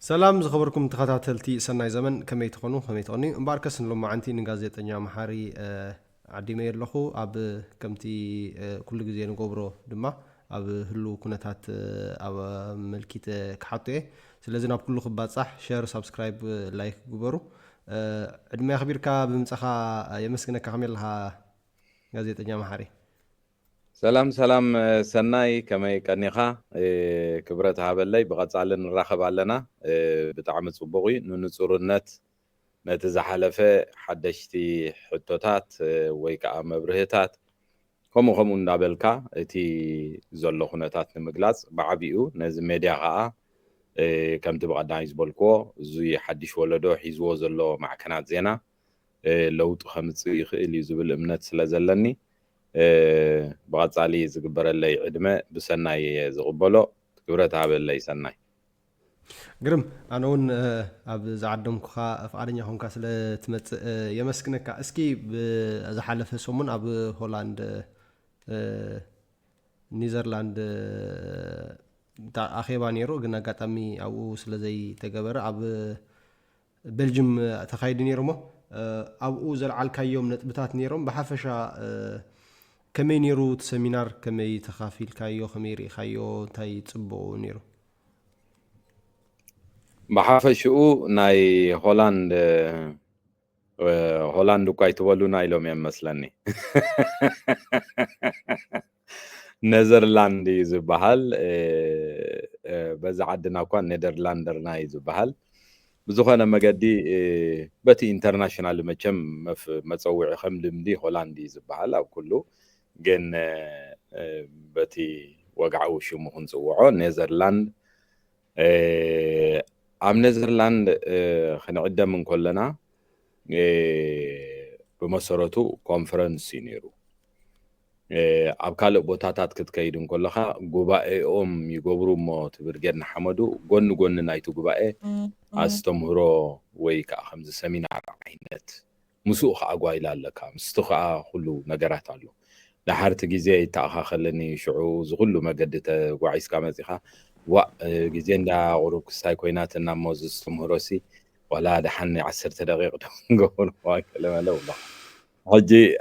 سلام زخبركم تخاتلتي سناي زمن كمي تخونو كمي تخوني مباركس نلو معنتي نغازيتنيا محاري عدي مير لخو اب كمتي كل غزي نغبرو دما اب هلو كنتات اب ملكيت كحطي سلازي ناب كل خبات صح شير سبسكرايب لايك غبرو ادمي خبيركا بمصخا يمسكنك كاملها غازيتنيا محاري سلام سناي كما كنيخا كبرت هابلي بقصال نراخب علينا بتعم صبغي ننصرنت نتزحلفه حدشتي حتوتات ወይ ከዓ መብርህታት ከምኡ እንዳበልካ እቲ ዘሎ ኩነታት ንምግላጽ ብዓቢኡ ነዚ ሜድያ ከዓ ከምቲ ብቀዳማይ ዝበልክዎ እዚ ሓድሽ ወለዶ ሒዝዎ ዘሎ ማዕከናት ዜና ለውጥ ከምጽእ ይኽእል እዩ ዝብል እምነት ስለዘለኒ بقصالي زغبر لي عدمه بسناي زغبلو كبرت هابلي سناي قرم انا ون اب زعدمكو فقادنيا هونكا سلا تمت يمسكنك اسكي بزحلف سمون اب هولاند نيزرلاند تا اخيبا نيرو غنا غاتامي او سلازي تغبر اب بلجيم تخايد نيرمو ابو زلعلكايوم نطبتات نيرم بحفشا كمي نيرو سيمينار كمي تخافيل كايو خميري خايو تاي صبو نيرو بحفشو ناي هولاند كايتولو نايلوم يمسلني نيذرلاند يزبحال بزا عدنا كون نيدرلاندر ناي يزبحال بزخنا مقدي بتي انترناشونال مچم مصوع خملمدي هولاند يزبحال او كله جن بتي وقعوا شو مهن زوعو نيذرلاند ام نيذرلاند خنعده من كلنا بمسرته كونفرنس ينيرو اب كالو بوتاتات كتكيدن كلها غوبائهم يغبرو مو تبرجن حمدو غون نايتو غوبائ استمرو ويكا خمس سمينار عينت مسوخ اغوايلا لك مستخا كله نغرات አሉ لحرت غزي تاخخلني شعو زغلو مقدته وعيس كامزيخا وغزي اندا غروك سايكويناتنا موز استمروسي ولا دحني 10 دقيقه نقول واكلم له والله حجي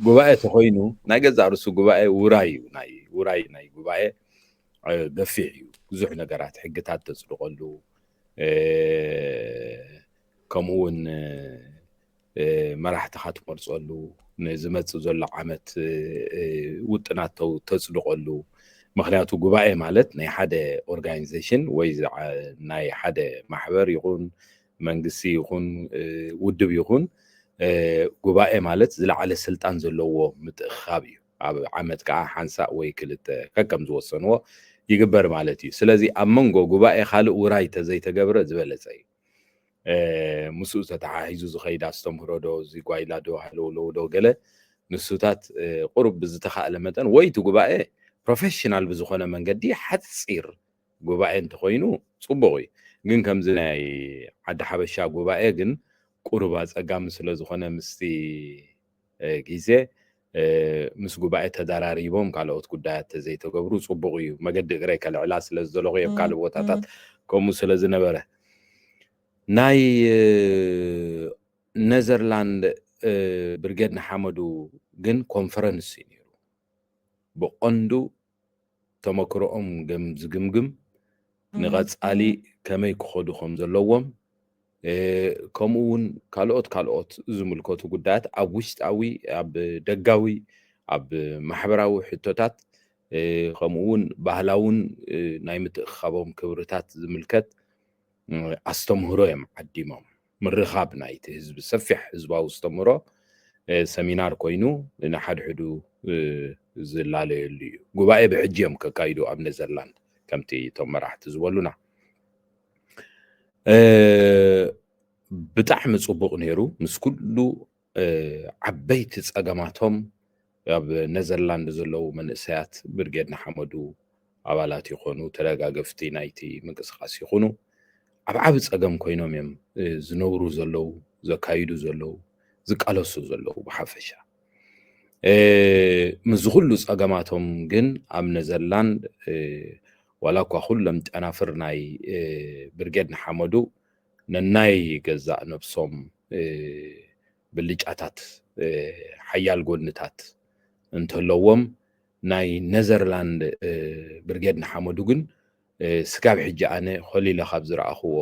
غباء تخوينو ناغزا رسو غباء وراي ناي غباء دفيعيو بزح نغرات حقتات تصدقلو كمون مراحت خاطر صلو نزمت زل عمت وطناتو تصدقلو مخنياتو غباء مالت ناي حدا اورغانيزيشن وي ناي حدا محبر يكون منغسي يكون ودب يكون غباء مالت زلعله سلطان زلوو متخابي عمت كا حنسا وي كلت ككم زوسنو يغبر مالتي سلازي امنغو غباء خالق وراي تزي تغبر زبلصي مسوس تحايزو زخيد استمرودو زي غايلادو هلولو دو غله نسوتات قرب بزتخاله متن ويتو غباء بروفيشنال بزخونه منغدي حتصير غباء انت خوينو صبوي ግን ከም ዝናይ ዓዲ ሓበሻ ጉባኤ ግን ቁርባ ጸጋም ስለ ዝኾነ ምስቲ ግዜ ምስ ጉባኤ ተዳራሪቦም ካልኦት ጉዳያት ተዘይተገብሩ ጽቡቕ እዩ መገዲ እግረይ ከልዕላ ስለ ዘለኹ የብ ካልእ ቦታታት ከምኡ ስለ ዝነበረ ናይ ኔዘርላንድ ብርጌድ ንሓመዱ ግን ኮንፈረንስ እዩ ነይሩ ብቐንዱ ተመክሮኦም ዝግምግም ንቐጻሊ ከመይ ክኸዱ ከም ዘለዎም ከምኡውን ካልኦት ዝምልከቱ ጉዳያት ኣብ ውሽጣዊ ኣብ ደጋዊ ኣብ ማሕበራዊ ሕቶታት ከምኡውን ባህላውን ናይ ምትእኽኻቦም ክብርታት ዝምልከት ኣስተምህሮ እዮም ዓዲሞም ምርኻብ ናይቲ ህዝቢ ሰፊሕ ህዝባዊ ዝተምህሮ ሰሚናር ኮይኑ ንሓድሕዱ ዝላለየሉ እዩ ጉባኤ ብሕጂ እዮም ከካይዱ ኣብ ኔዘርላንድ ከምቲ ቶም መራሕቲ ዝበሉና ብጣዕሚ ጽቡቕ ነይሩ ምስ ኩሉ ዓበይቲ ጸገማቶም ኣብ ኔዘርላንድ ዘለዉ መንእሰያት ብርጌድ ንሓመዱ ኣባላት ይኾኑ ተደጋገፍቲ ናይቲ ምንቅስቓስ ይኹኑ ኣብ ዓብ ጸገም ኮይኖም እዮም ዝነብሩ ዘለዉ ዘካይዱ ዘለዉ ዝቃለሱ ዘለዉ ብሓፈሻ ምስ ኩሉ ጸገማቶም ግን ኣብ ኔዘርላንድ ولا كلهم ጨናፍር ናይ ብርጌድ ንሓመዱ ነናይ ገዛእ ነብሶም ብልጫታት ሓያል ጎንታት እንተለዎም ናይ ኔዘርላንድ ብርጌድ ንሓመዱ ግን ስጋብ ሕጂ ኣነ ኸሊለ ካብ ዝረኣኽዎ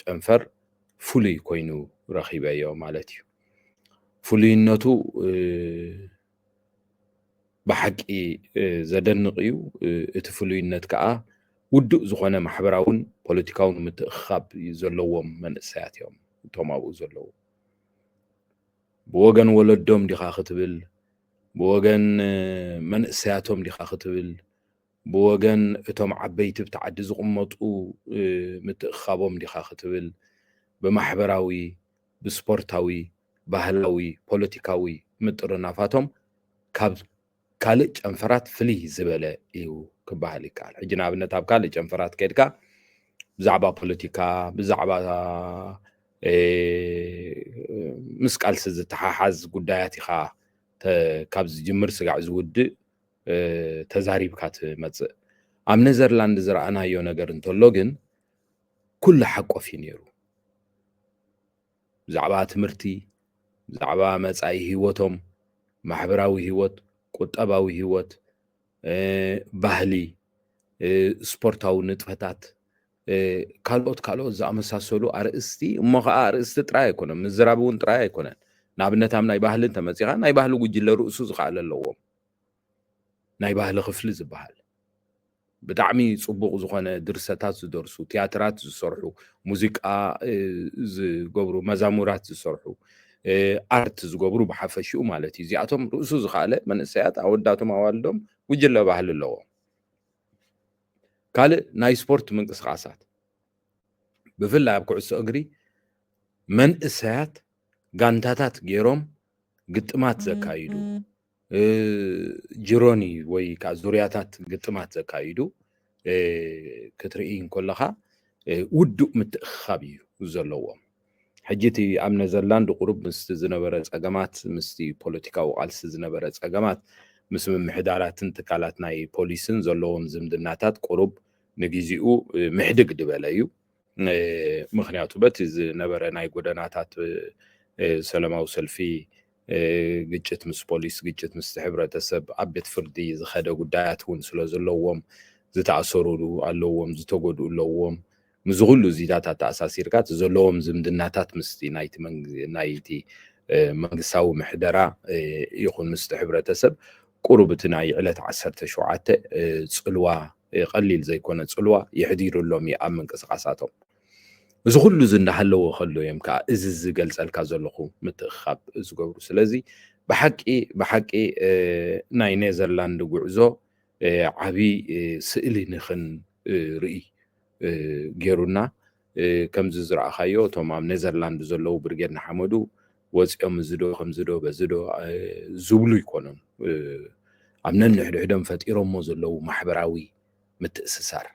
ጨንፈር ፍሉይ ኮይኑ ረኺበዮ ማለት እዩ ፍሉይነቱ ብሓቂ ዘደንቕ እዩ እቲ ፍሉይነት ከዓ ውዱእ ዝኾነ ማሕበራውን ፖለቲካውን ምትእኽኻብ ዘለዎም መንእሰያት እዮም እቶም ኣብኡ ዘለዉ ብወገን ወለዶም ዲኻ ክትብል ብወገን መንእሰያቶም ዲኻ ክትብል ብወገን እቶም ዓበይቲ ብተዓዲ ዝቕመጡ ምትእኽኻቦም ዲኻ ክትብል ብማሕበራዊ ብስፖርታዊ ባህላዊ ፖለቲካዊ ምጥርናፋቶም ካብ ካልእ ጨንፈራት ፍልይ ዝበለ እዩ ክበሃል ይከኣል ሕጂ ንኣብነት ኣብ ካልእ ጨንፈራት ከድካ ብዛዕባ ፖለቲካ ብዛዕባ ምስ ቃልሲ ዝተሓሓዝ ጉዳያት ኢኻ ካብ ዝጅምር ስጋዕ ዝውድእ ተዛሪብካ ትመጽእ ኣብ ኔዘርላንድ ዝረኣናዮ ነገር እንተሎ ግን ኩሉ ሓቆፍ እዩ ነይሩ ብዛዕባ ትምህርቲ ብዛዕባ መጻኢ ህይወቶም ማሕበራዊ ህይወት ቁጠባዊ ህይወት ባህሊ ስፖርታዊ ንጥፈታት ካልኦት ዝኣመሳሰሉ ኣርእስቲ እሞ ከዓ ኣርእስቲ ጥራይ ኣይኮነን ምዝራብ እውን ጥራይ ኣይኮነን ንኣብነት ኣብ ናይ ባህልን ተመፂኻ ናይ ባህሊ ጉጅለ ርእሱ ዝኸኣለ ኣለዎም ናይ ባህሊ ክፍሊ ዝበሃል ብጣዕሚ ጽቡቕ ዝኾነ ድርሰታት ዝደርሱ ቲያትራት ዝሰርሑ ሙዚቃ ዝገብሩ መዛሙራት ዝሰርሑ ኣርት ዝገብሩ ብሓፈሽኡ ማለት እዩ እዚኣቶም ርእሱ ዝኸኣለ መንእሰያት ኣወዳቶም ኣዋልዶም ጉጅለ ባህሊ ኣለዎም ካልእ ናይ ስፖርት ምንቅስቃሳት ብፍላይ ኣብ ኩዕሶ እግሪ መንእሰያት ጋንታታት ገይሮም ግጥማት ዘካይዱ ጅሮኒ ወይ ከዓ ዙርያታት ግጥማት ዘካይዱ ክትርኢ እንከለኻ ውዱእ ምትእኽኻብ እዩ ዘለዎም ሕጂ እቲ ኣብ ኔዘርላንድ ቁሩብ ምስቲ ዝነበረ ፀገማት ምስቲ ፖለቲካዊ ቃልሲ ዝነበረ ፀገማት ምስ ምምሕዳራትን ትካላት ናይ ፖሊስን ዘለዎም ዝምድናታት ቁሩብ ንግዚኡ ምሕድግ ድበለ እዩ ምክንያቱ በቲ ዝነበረ ናይ ጎደናታት ሰላማዊ ሰልፊ ግጭት ምስ ፖሊስ ግጭት ምስ ሕብረተሰብ ኣብ ቤት ፍርዲ ዝኸደ ጉዳያት እውን ስለ ዘለዎም ዝተኣሰሩሉ ኣለዎም ዝተጎድኡ ኣለዎም ምዝኹሉ ዚዳታት ተኣሳሲርካ ዘለዎም ዝምድናታት ምስቲ ናይቲ መንግስታዊ ምሕደራ ይኹን ምስቲ ሕብረተሰብ ቁሩብ እቲ ናይ ዕለት 17 ጽልዋ ቀሊል ዘይኮነ ጽልዋ ይሕዲሩሎም ኣብ ምንቅስቃሳቶም እዚ ኩሉ ዝንዳሃለዎ ከሎ እዮም ከዓ እዚ ዝገልጸልካ ዘለኹ ምትእኽኻብ ዝገብሩ ስለዚ ብሓቂ ናይ ኔዘርላንድ ጉዕዞ ዓቢ ስእሊ ንኽንርኢ ገይሩና ከምዚ ዝረኣኻዮ እቶም ኣብ ኔዘርላንድ ዘለዉ ብርጌድ ንሓመዱ ወፂኦም ዝዶ ከምዝዶ በዝዶ ዝብሉ ይኮኑን ኣብ ነንሕድሕዶም ፈጢሮሞ ዘለዉ ማሕበራዊ ምትእስሳር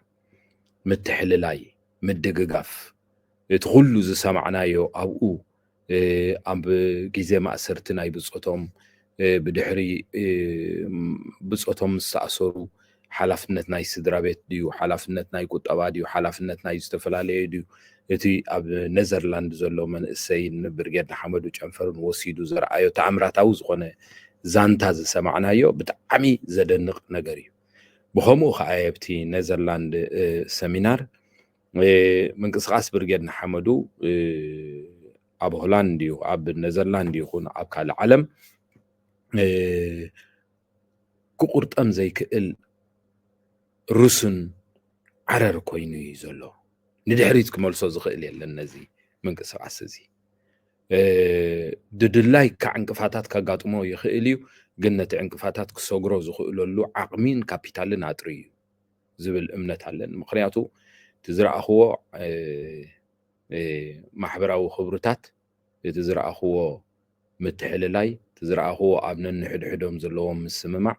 ምትሕልላይ ምድግጋፍ እቲ ኩሉ ዝሰማዕናዮ ኣብኡ ኣብ ግዜ ማእሰርቲ ናይ ብፆቶም ብድሕሪ ብፆቶም ዝተኣሰሩ ሓላፍነት ናይ ስድራ ቤት ድዩ ሓላፍነት ናይ ቁጠባ ድዩ ሓላፍነት ናይ ዝተፈላለየ ድዩ እቲ ኣብ ኔዘርላንድ ዘሎ መንእሰይ ብርጌድ ንሓመዱ ጨንፈርን ወሲዱ ዘረኣዮ ተኣምራታዊ ዝኾነ ዛንታ ዝሰማዕናዮ ብጣዕሚ ዘደንቕ ነገር እዩ ብኸምኡ ከዓ ኣብቲ ኔዘርላንድ ሰሚናር ምንቅስቃስ ብርጌድ ንሓመዱ ኣብ ሆላንድ እዩ ኣብ ኔዘርላንድ ይኹን ኣብ ካልእ ዓለም ክቁርጠም ዘይክእል ሩስን ዓረር ኮይኑ እዩ ዘሎ ንድሕሪት ክመልሶ ዝኽእል የለን ነዚ ምንቅስቃስ እዚ ድድላይ ካብ ዕንቅፋታት ከጋጥሞ ይኽእል እዩ ግን ነቲ ዕንቅፋታት ክሰግሮ ዝኽእለሉ ዓቕሚን ካፒታልን ኣጥሪ እዩ ዝብል እምነት ኣለን ምክንያቱ እቲ ዝረኣኽዎ ማሕበራዊ ክብርታት እቲ ዝረኣኽዎ ምትሕልላይ እቲ ዝረኣኽዎ ኣብ ነንሕድሕዶም ዘለዎም ምስምማዕ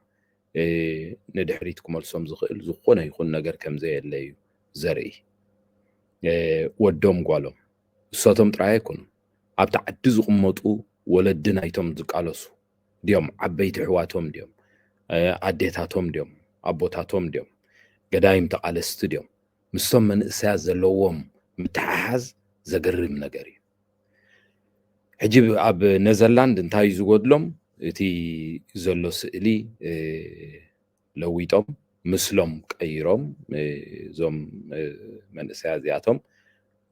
ንድሕሪት ክመልሶም ዝኽእል ዝኾነ ይኹን ነገር ከምዘየለ እዩ ዘርኢ ወዶም ጓሎም እሶቶም ጥራይ ኣይኮኑ ኣብቲ ዓዲ ዝቕመጡ ወለዲ ናይቶም ዝቃለሱ ድዮም ዓበይቲ ኣሕዋቶም ድዮም ኣዴታቶም ድዮም ኣቦታቶም ድዮም قدايم تقال استوديوم مستم من إساس زلوهم متحاز زقرم نقري حجب أب نيزرلاند انتهي زودلهم تي زلو سئلي لويتهم مسلم كأيرهم زم من إساس ياتهم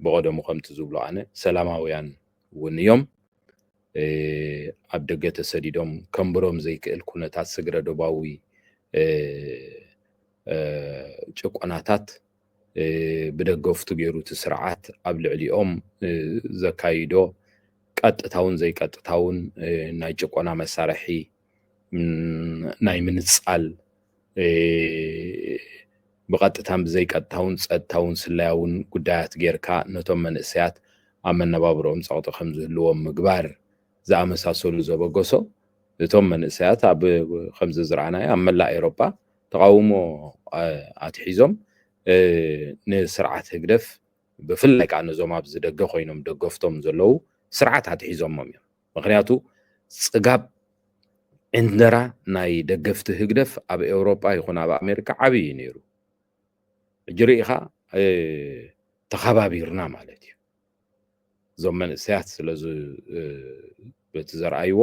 بقدم خمت زبلو عنه سلاماويان ونيوم ኣብ ደገ ተሰዲዶም ከምብሮም ዘይክእል ኩነታት ስግረ ደባዊ ጭቆናታት ብደገፍቱ ገይሩ እቲ ስርዓት ኣብ ልዕሊኦም ዘካይዶ ቀጥታውን ዘይቀጥታውን ናይ ጭቆና መሳርሒ ናይ ምንጻል ብቐጥታን ብዘይቀጥታውን ፀጥታውን ስላያውን ጉዳያት ጌርካ ነቶም መንእሰያት ኣብ መነባብሮኦም ፀቕጢ ከም ዝህልዎም ምግባር ዝኣመሳሰሉ ዘበገሶ እቶም መንእሰያት ኣብ ከምዚ ዝረኣናዮ ኣብ መላእ ኤውሮጳ ተቃውሞ ኣትሒዞም ንስርዓት ህግደፍ ብፍላይ ከዓ ነዞም ኣብ ዝደገ ኮይኖም ደገፍቶም ዘለው ስርዓት ኣትሒዞሞም እዮም ምክንያቱ ፅጋብ ዕንደራ ናይ ደገፍቲ ህግደፍ ኣብ ኤውሮጳ ይኹን ኣብ ኣሜሪካ ዓብይ ነይሩ ጅሪኢኻ ተኸባቢርና ማለት እዩ ዞም መንእሰያት ስለዚ በቲ ዘርኣይዎ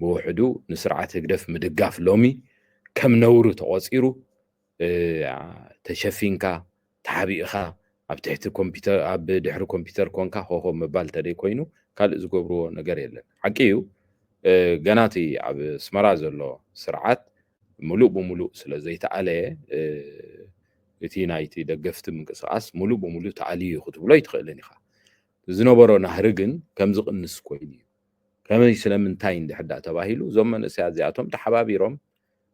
ብውሕዱ ንስርዓት ህግደፍ ምድጋፍ ሎሚ ከም ነውሩ ተቆፂሩ ተሸፊንካ ተሓቢእኻ ኣብ ትሕቲ ኮምፒተር ኣብ ድሕሪ ኮምፒተር ኮንካ ሆሆ ምባል ተደይ ኮይኑ ካልእ ዝገብርዎ ነገር የለን ሓቂ እዩ ገናቲ ኣብ ስመራ ዘሎ ስርዓት ሙሉእ ብሙሉእ ስለ ዘይተኣለየ እቲ ናይቲ ደገፍቲ ምንቅስቃስ ሙሉእ ብሙሉእ ተኣልዩ ክትብሎ ይትኽእልን ኢኻ ዝነበሮ ናህሪ ግን ከም ዝቕንስ ኮይኑ እዩ ከመይ ስለምንታይ እንድሕዳእ ተባሂሉ እዞም መንእሰያት እዚኣቶም ተሓባቢሮም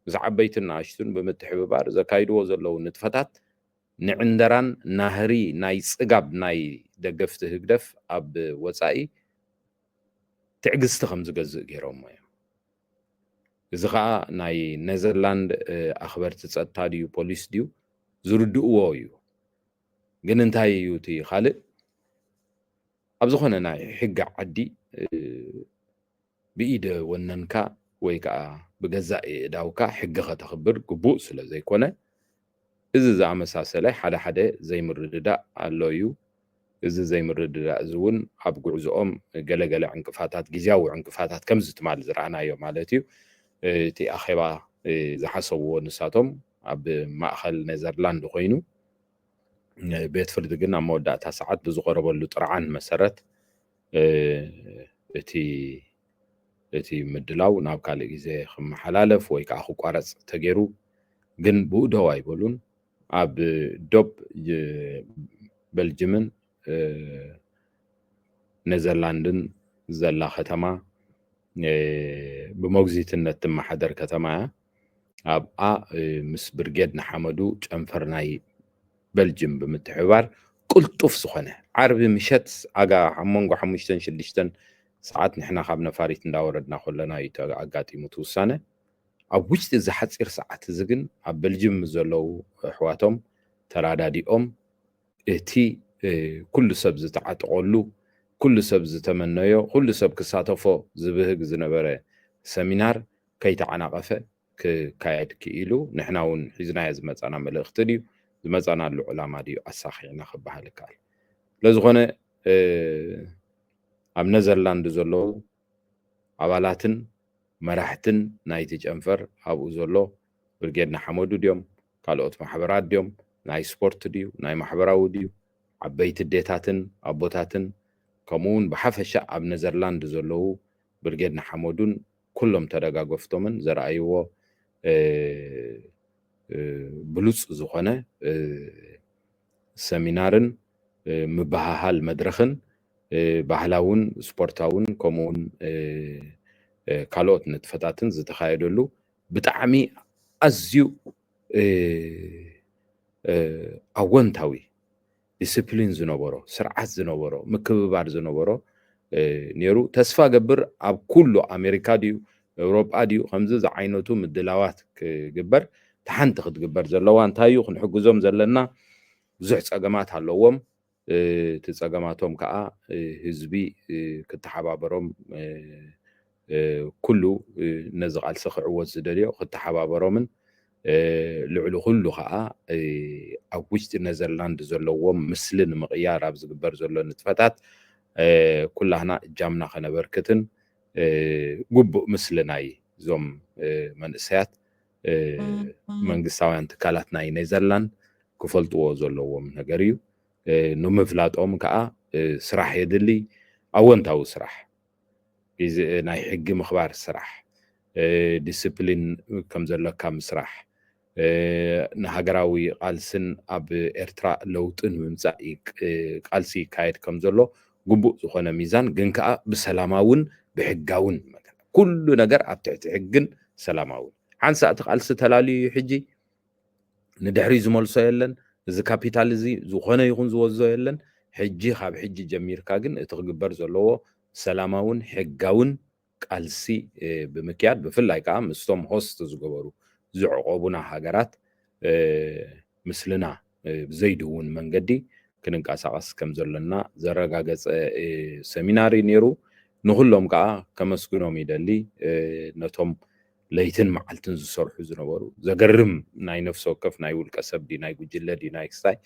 ምስ ዓበይትን ንኣሽቱን ብምትሕብባር ዘካይድዎ ዘለው ንጥፈታት ንዕንደራን ናህሪ ናይ ፅጋብ ናይ ደገፍቲ ህግደፍ ኣብ ወፃኢ ትዕግዝቲ ከም ዝገዝእ ገይሮሞ እዮም እዚ ከዓ ናይ ኔዘርላንድ ኣኽበርቲ ፀጥታ ድዩ ፖሊስ ድዩ ዝርድእዎ እዩ ግን እንታይ እዩ እቲ ካልእ ኣብ ዝኾነ ናይ ሕጊ ዓዲ ብኢደ ወነንካ ወይ ከዓ ብገዛእ እዳውካ ሕጊ ከተኽብር ግቡእ ስለ ዘይኮነ እዚ ዝኣመሳሰለ ሓደ ሓደ ዘይምርድዳእ ኣሎ እዩ እዚ ዘይምርድዳእ እዚ እውን ኣብ ጉዕዞኦም ገለገለ ዕንቅፋታት ግዝያዊ ዕንቅፋታት ከም ዝትማል ዝረኣናዮ ማለት እዩ እቲ ኣኼባ ዝሓሰብዎ ንሳቶም ኣብ ማእኸል ኔዘርላንድ ኮይኑ ቤት ፍርዲ ግን ኣብ መወዳእታ ሰዓት ብዝቐረበሉ ጥርዓን መሰረት እቲ ምድላው ናብ ካልእ ግዜ ክመሓላለፍ ወይ ከዓ ክቋረፅ ተገይሩ ግን ብኡደው ኣይበሉን ኣብ ዶብ በልጅምን ኔዘርላንድን ዘላ ከተማ ብሞግዚትነት ትመሓደር ከተማ እያ ኣብኣ ምስ ብርጌድ ንሓመዱ ጨንፈር ናይ በልጅም ብምትሕብባር ቁልጡፍ ዝኾነ ዓርቢ ምሸት ኣጋ መንጎ 5-6 ሰዓት ንሕና ካብ ነፋሪት እንዳወረድና ከለና እዩ ኣጋጢሙ ትውሳነ ኣብ ውሽጢ እዚ ሓፂር ሰዓት እዚ ግን ኣብ በልጅም ዘለው ኣሕዋቶም ተራዳዲኦም እቲ ኩሉ ሰብ ዝተዓጠቐሉ ኩሉ ሰብ ዝተመነዮ ኩሉ ሰብ ክሳተፎ ዝብህግ ዝነበረ ሰሚናር ከይተዓናቐፈ ክካየድ ክኢሉ ንሕና እውን ሒዝናዮ ዝመፃና መልእኽቲ ድዩ ዝመፃናሉ ዕላማ ድዩ ኣሳኺዕና ክበሃል ይከኣል ስለዝኾነ ኣብ ኔዘርላንድ ዘለው ኣባላትን መራሕትን ናይቲ ጨንፈር ኣብኡ ዘሎ ብርጌድ ንሓመዱ ድዮም ካልኦት ማሕበራት ድዮም ናይ ስፖርት ድዩ ናይ ማሕበራዊ ድዩ ዓበይቲ ዴታትን ኣቦታትን ከምኡውን ብሓፈሻ ኣብ ኔዘርላንድ ዘለው ብርጌድ ንሓመዱን ኩሎም ተደጋገፍቶምን ዘረኣይዎ ብሉፅ ዝኾነ ሰሚናርን ምባሃሃል መድረኽን ባህላውን ስፖርታውን ከምኡውን ካልኦት ንጥፈታትን ዝተካየደሉ ብጣዕሚ ኣዝዩ ኣወንታዊ ዲስፕሊን ዝነበሮ ስርዓት ዝነበሮ ምክብባር ዝነበሮ ነይሩ ተስፋ ገብር ኣብ ኩሉ ኣሜሪካ ድዩ ኤውሮጳ ድዩ ከምዚ ዝዓይነቱ ምድላዋት ክግበር ተሓንቲ ክትግበር ዘለዋ እንታይ እዩ ክንሕግዞም ዘለና ብዙሕ ፀገማት ኣለዎም እቲ ፀገማቶም ከዓ ህዝቢ ክተሓባበሮም ኩሉ ነዚ ቃልሲ ክዕወት ዝደልዮ ክተሓባበሮምን ልዕሊ ኩሉ ከዓ ኣብ ውሽጢ ኔዘርላንድ ዘለዎም ምስሊ ንምቕያር ኣብ ዝግበር ዘሎ ንጥፈታት ኩላህና እጃምና ከነበርክትን ግቡእ ምስሊ ናይ እዞም መንእሰያት መንግስታውያን ትካላት ናይ ኔዘርላንድ ክፈልጥዎ ዘለዎም ነገር እዩ ንምፍላጦም ከዓ ስራሕ የድሊ ኣወንታዊ ስራሕ ናይ ሕጊ ምኽባር ስራሕ ዲስፕሊን ከም ዘለካ ምስራሕ ንሃገራዊ ቃልስን ኣብ ኤርትራ ለውጥን ምምፃእ ቃልሲ ይካየድ ከም ዘሎ ግቡእ ዝኾነ ሚዛን ግን ከዓ ብሰላማውን ብሕጋውን ኩሉ ነገር ኣብ ትሕቲ ሕግን ሰላማውን ሓንሳእቲ ቃልሲ ተላልዩ ሕጂ ንድሕሪ ዝመልሶ የለን እዚ ካፒታል እዚ ዝኾነ ይኹን ዝወዞ የለን ሕጂ ካብ ሕጂ ጀሚርካ ግን እቲ ክግበር ዘለዎ ሰላማውን ሕጋውን ቃልሲ ብምክያድ ብፍላይ ከዓ ምስቶም ሆስት ዝገበሩ ዝዕቆቡና ሃገራት ምስልና ብዘይድውን መንገዲ ክንንቀሳቀስ ከም ዘለና ዘረጋገፀ ሰሚናሪ ነይሩ ንኩሎም ከዓ ከመስግኖም ይደሊ ነቶም ለይትን መዓልትን ዝሰርሑ ዝነበሩ ዘገርም ናይ ነፍሲ ወከፍ ናይ ውልቀ ሰብ ዲ ናይ ጉጅለ ዲ ናይ ክስታይ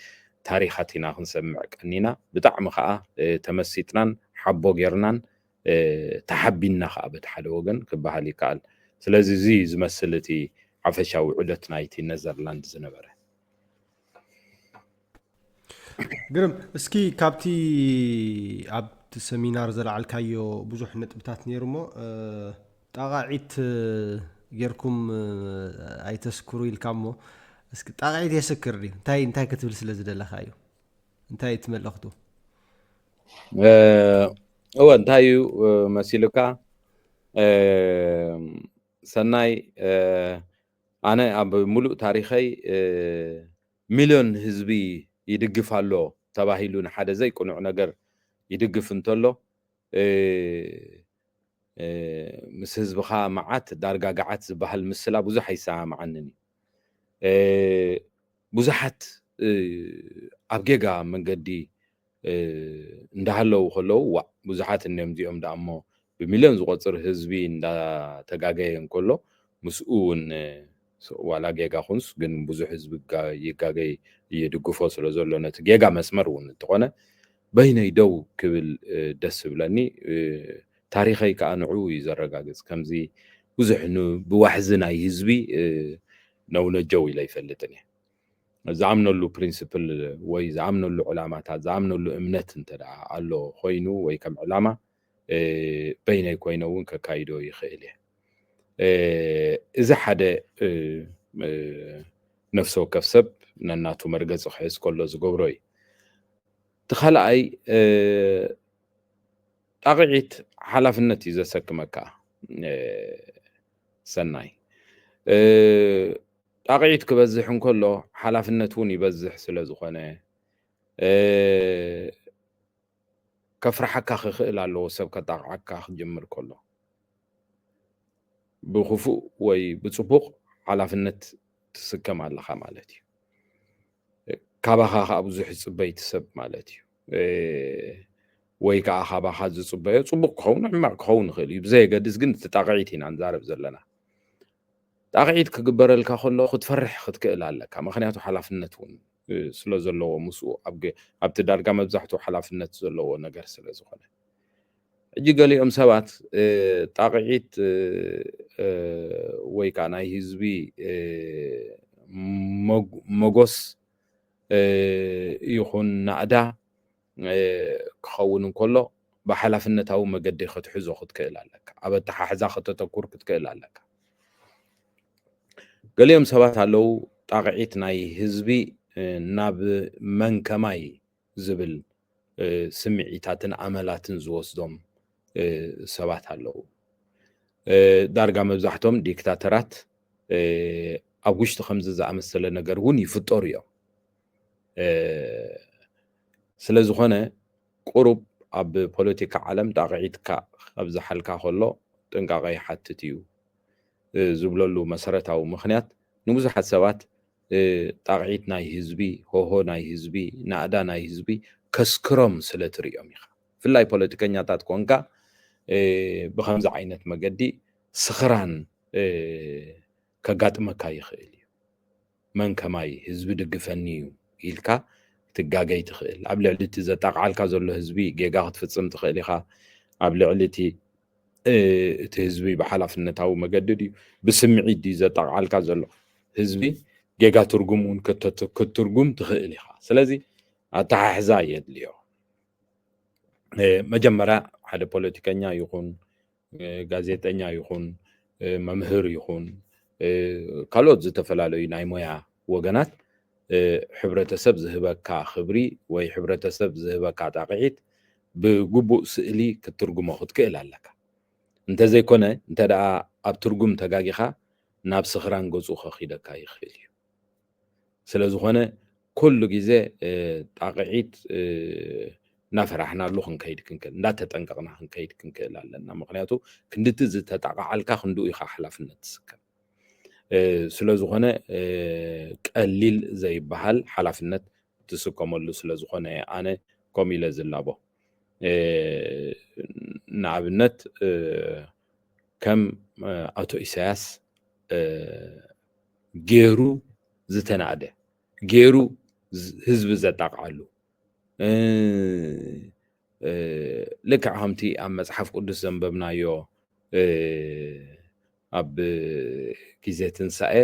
ታሪኻት ኢና ክንሰምዕ ቀኒና ብጣዕሚ ከዓ ተመሲጥናን ሓቦ ጌርናን ተሓቢና ከዓ በቲ ሓደ ወገን ክበሃል ይከኣል ስለዚ እዚ ዝመስል እቲ ዓፈሻዊ ዑደት ናይቲ ኔዘርላንድ ዝነበረ ግርም እስኪ ካብቲ ኣብቲ ሰሚናር ዘለዓልካዮ ብዙሕ ነጥብታት ነይሩ እሞ ጣቃዒት ጌርኩም ኣይተስክሩ ኢልካ እሞ እስኪ ጣቃዒት የስክር ድዩ እንታይ ክትብል ስለ ዝደለካ እዩ እንታይ ትመለኽቱ እወ እንታይ እዩ መሲሉካ ሰናይ ኣነ ኣብ ሙሉእ ታሪኸይ ሚልዮን ህዝቢ ይድግፍ ኣሎ ተባሂሉ ንሓደ ዘይቁኑዕ ነገር ይድግፍ እንተሎ ምስ ህዝብኻ መዓት ዳርጋ ገዓት ዝበሃል ምስላ ብዙሕ ኣይሰማዓንን ብዙሓት ኣብ ጌጋ መንገዲ እንዳሃለው ከለው ብዙሓት እነም እዚኦም ዳ እሞ ብሚልዮን ዝቆፅር ህዝቢ እንዳተጋገየ እንከሎ ምስኡ እውን ዋላ ጌጋ ኩንስ ግን ብዙሕ ህዝቢ ይጋገይ ይድግፎ ስለ ዘሎ ነቲ ጌጋ መስመር እውን እንትኾነ በይነይ ደው ክብል ደስ ብለኒ ታሪኸይ ከዓ ንዑ እዩ ዘረጋግፅ ከምዚ ብዙሕ ብዋሕዚ ናይ ህዝቢ ነውነጀው ኢለ ይፈልጥን እየ ዝኣምነሉ ፕሪንስፕል ወይ ዝኣምነሉ ዕላማታት ዝኣምነሉ እምነት እንተዳ ኣሎ ኮይኑ ወይ ከም ዕላማ በይነይ ኮይነ እውን ከካይዶ ይኽእል እየ እዚ ሓደ ነፍሲ ወከፍ ሰብ ነናቱ መርገፂ ክሕዝ ከሎ ዝገብሮ እዩ ተኻልኣይ ጣቂዒት ሓላፍነት እዩ ዘሰክመካ ሰናይ ጣቂዒት ክበዝሕ እንከሎ ሓላፍነት እውን ይበዝሕ ስለ ዝኾነ ከፍርሐካ ክኽእል ኣለዎ ሰብ ከጣቅዓካ ክጅምር ከሎ ብኽፉእ ወይ ብፅቡቕ ሓላፍነት ትስከም ኣለኻ ማለት እዩ ካባኻ ከዓ ብዙሕ ዝፅበይ ትሰብ ማለት እዩ ወይ ከዓ ካባኻ ዝፅበዮ ፅቡቕ ክኸውን ሕማቕ ክኸውን ይኽእል እዩ ብዘየገድስ ግን እቲ ጣቂዒት ኢና ንዛረብ ዘለና ጣቂዒት ክግበረልካ ከሎ ክትፈርሕ ክትክእል ኣለካ ምክንያቱ ሓላፍነት እውን ስለ ዘለዎ ምስኡ ኣብቲ ዳርጋ መብዛሕትኡ ሓላፍነት ዘለዎ ነገር ስለ ዝኾነ ሕጂ ገሊኦም ሰባት ጣቂዒት ወይ ከዓ ናይ ህዝቢ መጎስ ይኹን ናዕዳ ክኸውን እንከሎ ብሓላፍነታዊ መገዲ ክትሕዞ ክትክእል ኣለካ ኣብ ኣተሓሕዛ ከተተኩር ክትክእል ኣለካ ገሊኦም ሰባት ኣለው ጣቂዒት ናይ ህዝቢ ናብ መንከማይ ዝብል ስምዒታትን ኣመላትን ዝወስዶም ሰባት ኣለው ዳርጋ መብዛሕቶም ዲክታተራት ኣብ ውሽጢ ከምዚ ዝኣመሰለ ነገር እውን ይፍጠሩ እዮም ስለ ዝኾነ ቁሩብ ኣብ ፖለቲካ ዓለም ጣቂዒትካ ኣብ ዝሓልካ ከሎ ጥንቃቐ ይሓትት እዩ ዝብለሉ መሰረታዊ ምክንያት ንብዙሓት ሰባት ጣቂዒት ናይ ህዝቢ ሆሆ ናይ ህዝቢ ናዕዳ ናይ ህዝቢ ከስክሮም ስለ ትሪኦም ኢኻ ብፍላይ ፖለቲከኛታት ኮንካ ብከምዚ ዓይነት መገዲ ስኽራን ከጋጥመካ ይኽእል እዩ من كماي حزب دغفنيو إلكا تجاجي تخيل قبل علتي زتقعلكا زلو حزبي جيجا تفصم تخيل إخا قبل علتي تهزبي بحلفنتاو مجددي بسمعي دي زتقعلكا زلو حزبي جيجا ترجمون كترجم تخيل إخا سلازي أتحزا يدليو مجمرة حدا بوليتيكانيا يكون غازيتانيا يكون ممهر يكون ካልኦት ዝተፈላለዩ ናይ ሞያ ወገናት ሕብረተሰብ ዝህበካ ክብሪ ወይ ሕብረተሰብ ዝህበካ ጣቂዒት ብግቡእ ስእሊ ክትርጉሞ ክትክእል ኣለካ እንተዘይኮነ እንተደኣ ኣብ ትርጉም ተጋጊኻ ናብ ስኽራን ገፁ ከኺደካ ይኽእል እዩ ስለዝኾነ ኩሉ ግዜ ጣቂዒት ናፈራሕናሉ ክንከይድ ክንክእል እንዳተጠንቀቕና ክንከይድ ክንክእል ኣለና ምክንያቱ ክንድቲ ዝተጣቃዓልካ ክንድኡ ኢኻ ሓላፍነት ትስከም ስለዝኾነ ቀሊል ዘይበሃል ሓላፍነት ትስከመሉ ስለዝኾነ ኣነ ከምኡ ኢለ ዝላቦ ንኣብነት ከም ኣቶ ኢሳያስ ገይሩ ዝተናእደ ገይሩ ህዝቢ ዘጣቅዓሉ ልክዕ ከምቲ ኣብ መፅሓፍ ቅዱስ ዘንበብናዮ ኣብ ግዜ ትንሳኤ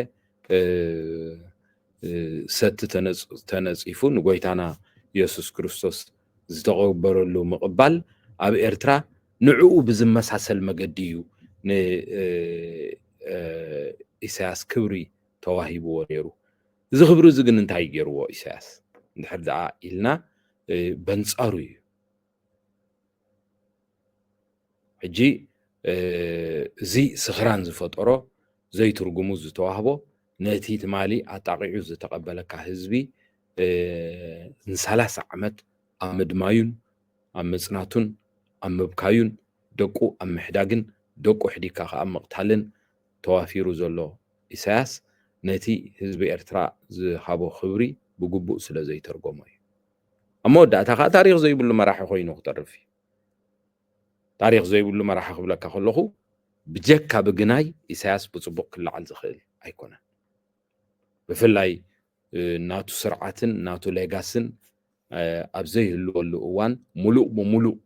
ሰቲ ተነፂፉ ንጎይታና ኢየሱስ ክርስቶስ ዝተቀበረሉ ምቕባል ኣብ ኤርትራ ንዕኡ ብዝመሳሰል መገዲ እዩ ንኢሳያስ ክብሪ ተዋሂብዎ ነይሩ እዚ ክብሪ እዚ ግን እንታይ ገይርዎ ኢሳያስ እንድሕር ደኣ ኢልና በንፃሩ እዩ ሕጂ እዚ ስኽራን ዝፈጠሮ ዘይትርጉሙ ዝተዋህቦ ነቲ ትማሊ ኣጣቂዑ ዝተቀበለካ ህዝቢ ን30 ዓመት ኣብ ምድማዩን ኣብ መፅናቱን ኣብ ምብካዩን ደቁ ኣብ ምሕዳግን ደቁ ሕዲካ ከዓ ምቕታልን ተዋፊሩ ዘሎ ኢሳያስ ነቲ ህዝቢ ኤርትራ ዝሃቦ ክብሪ ብግቡእ ስለ ዘይተርጎሞ እዩ ኣብ መወዳእታ ከዓ ታሪክ ዘይብሉ መራሒ ኮይኑ ክተርፍ እዩ ታሪክ ዘይብሉ መራሒ ክብለካ ከለኹ ብጀካ ብግናይ ኢሳያስ ብፅቡቅ ክለዓል ዝኽእል ኣይኮነን ብፍላይ ናቱ ስርዓትን ናቱ ሌጋስን ኣብ ዘይህልወሉ እዋን ሙሉእ ብሙሉእ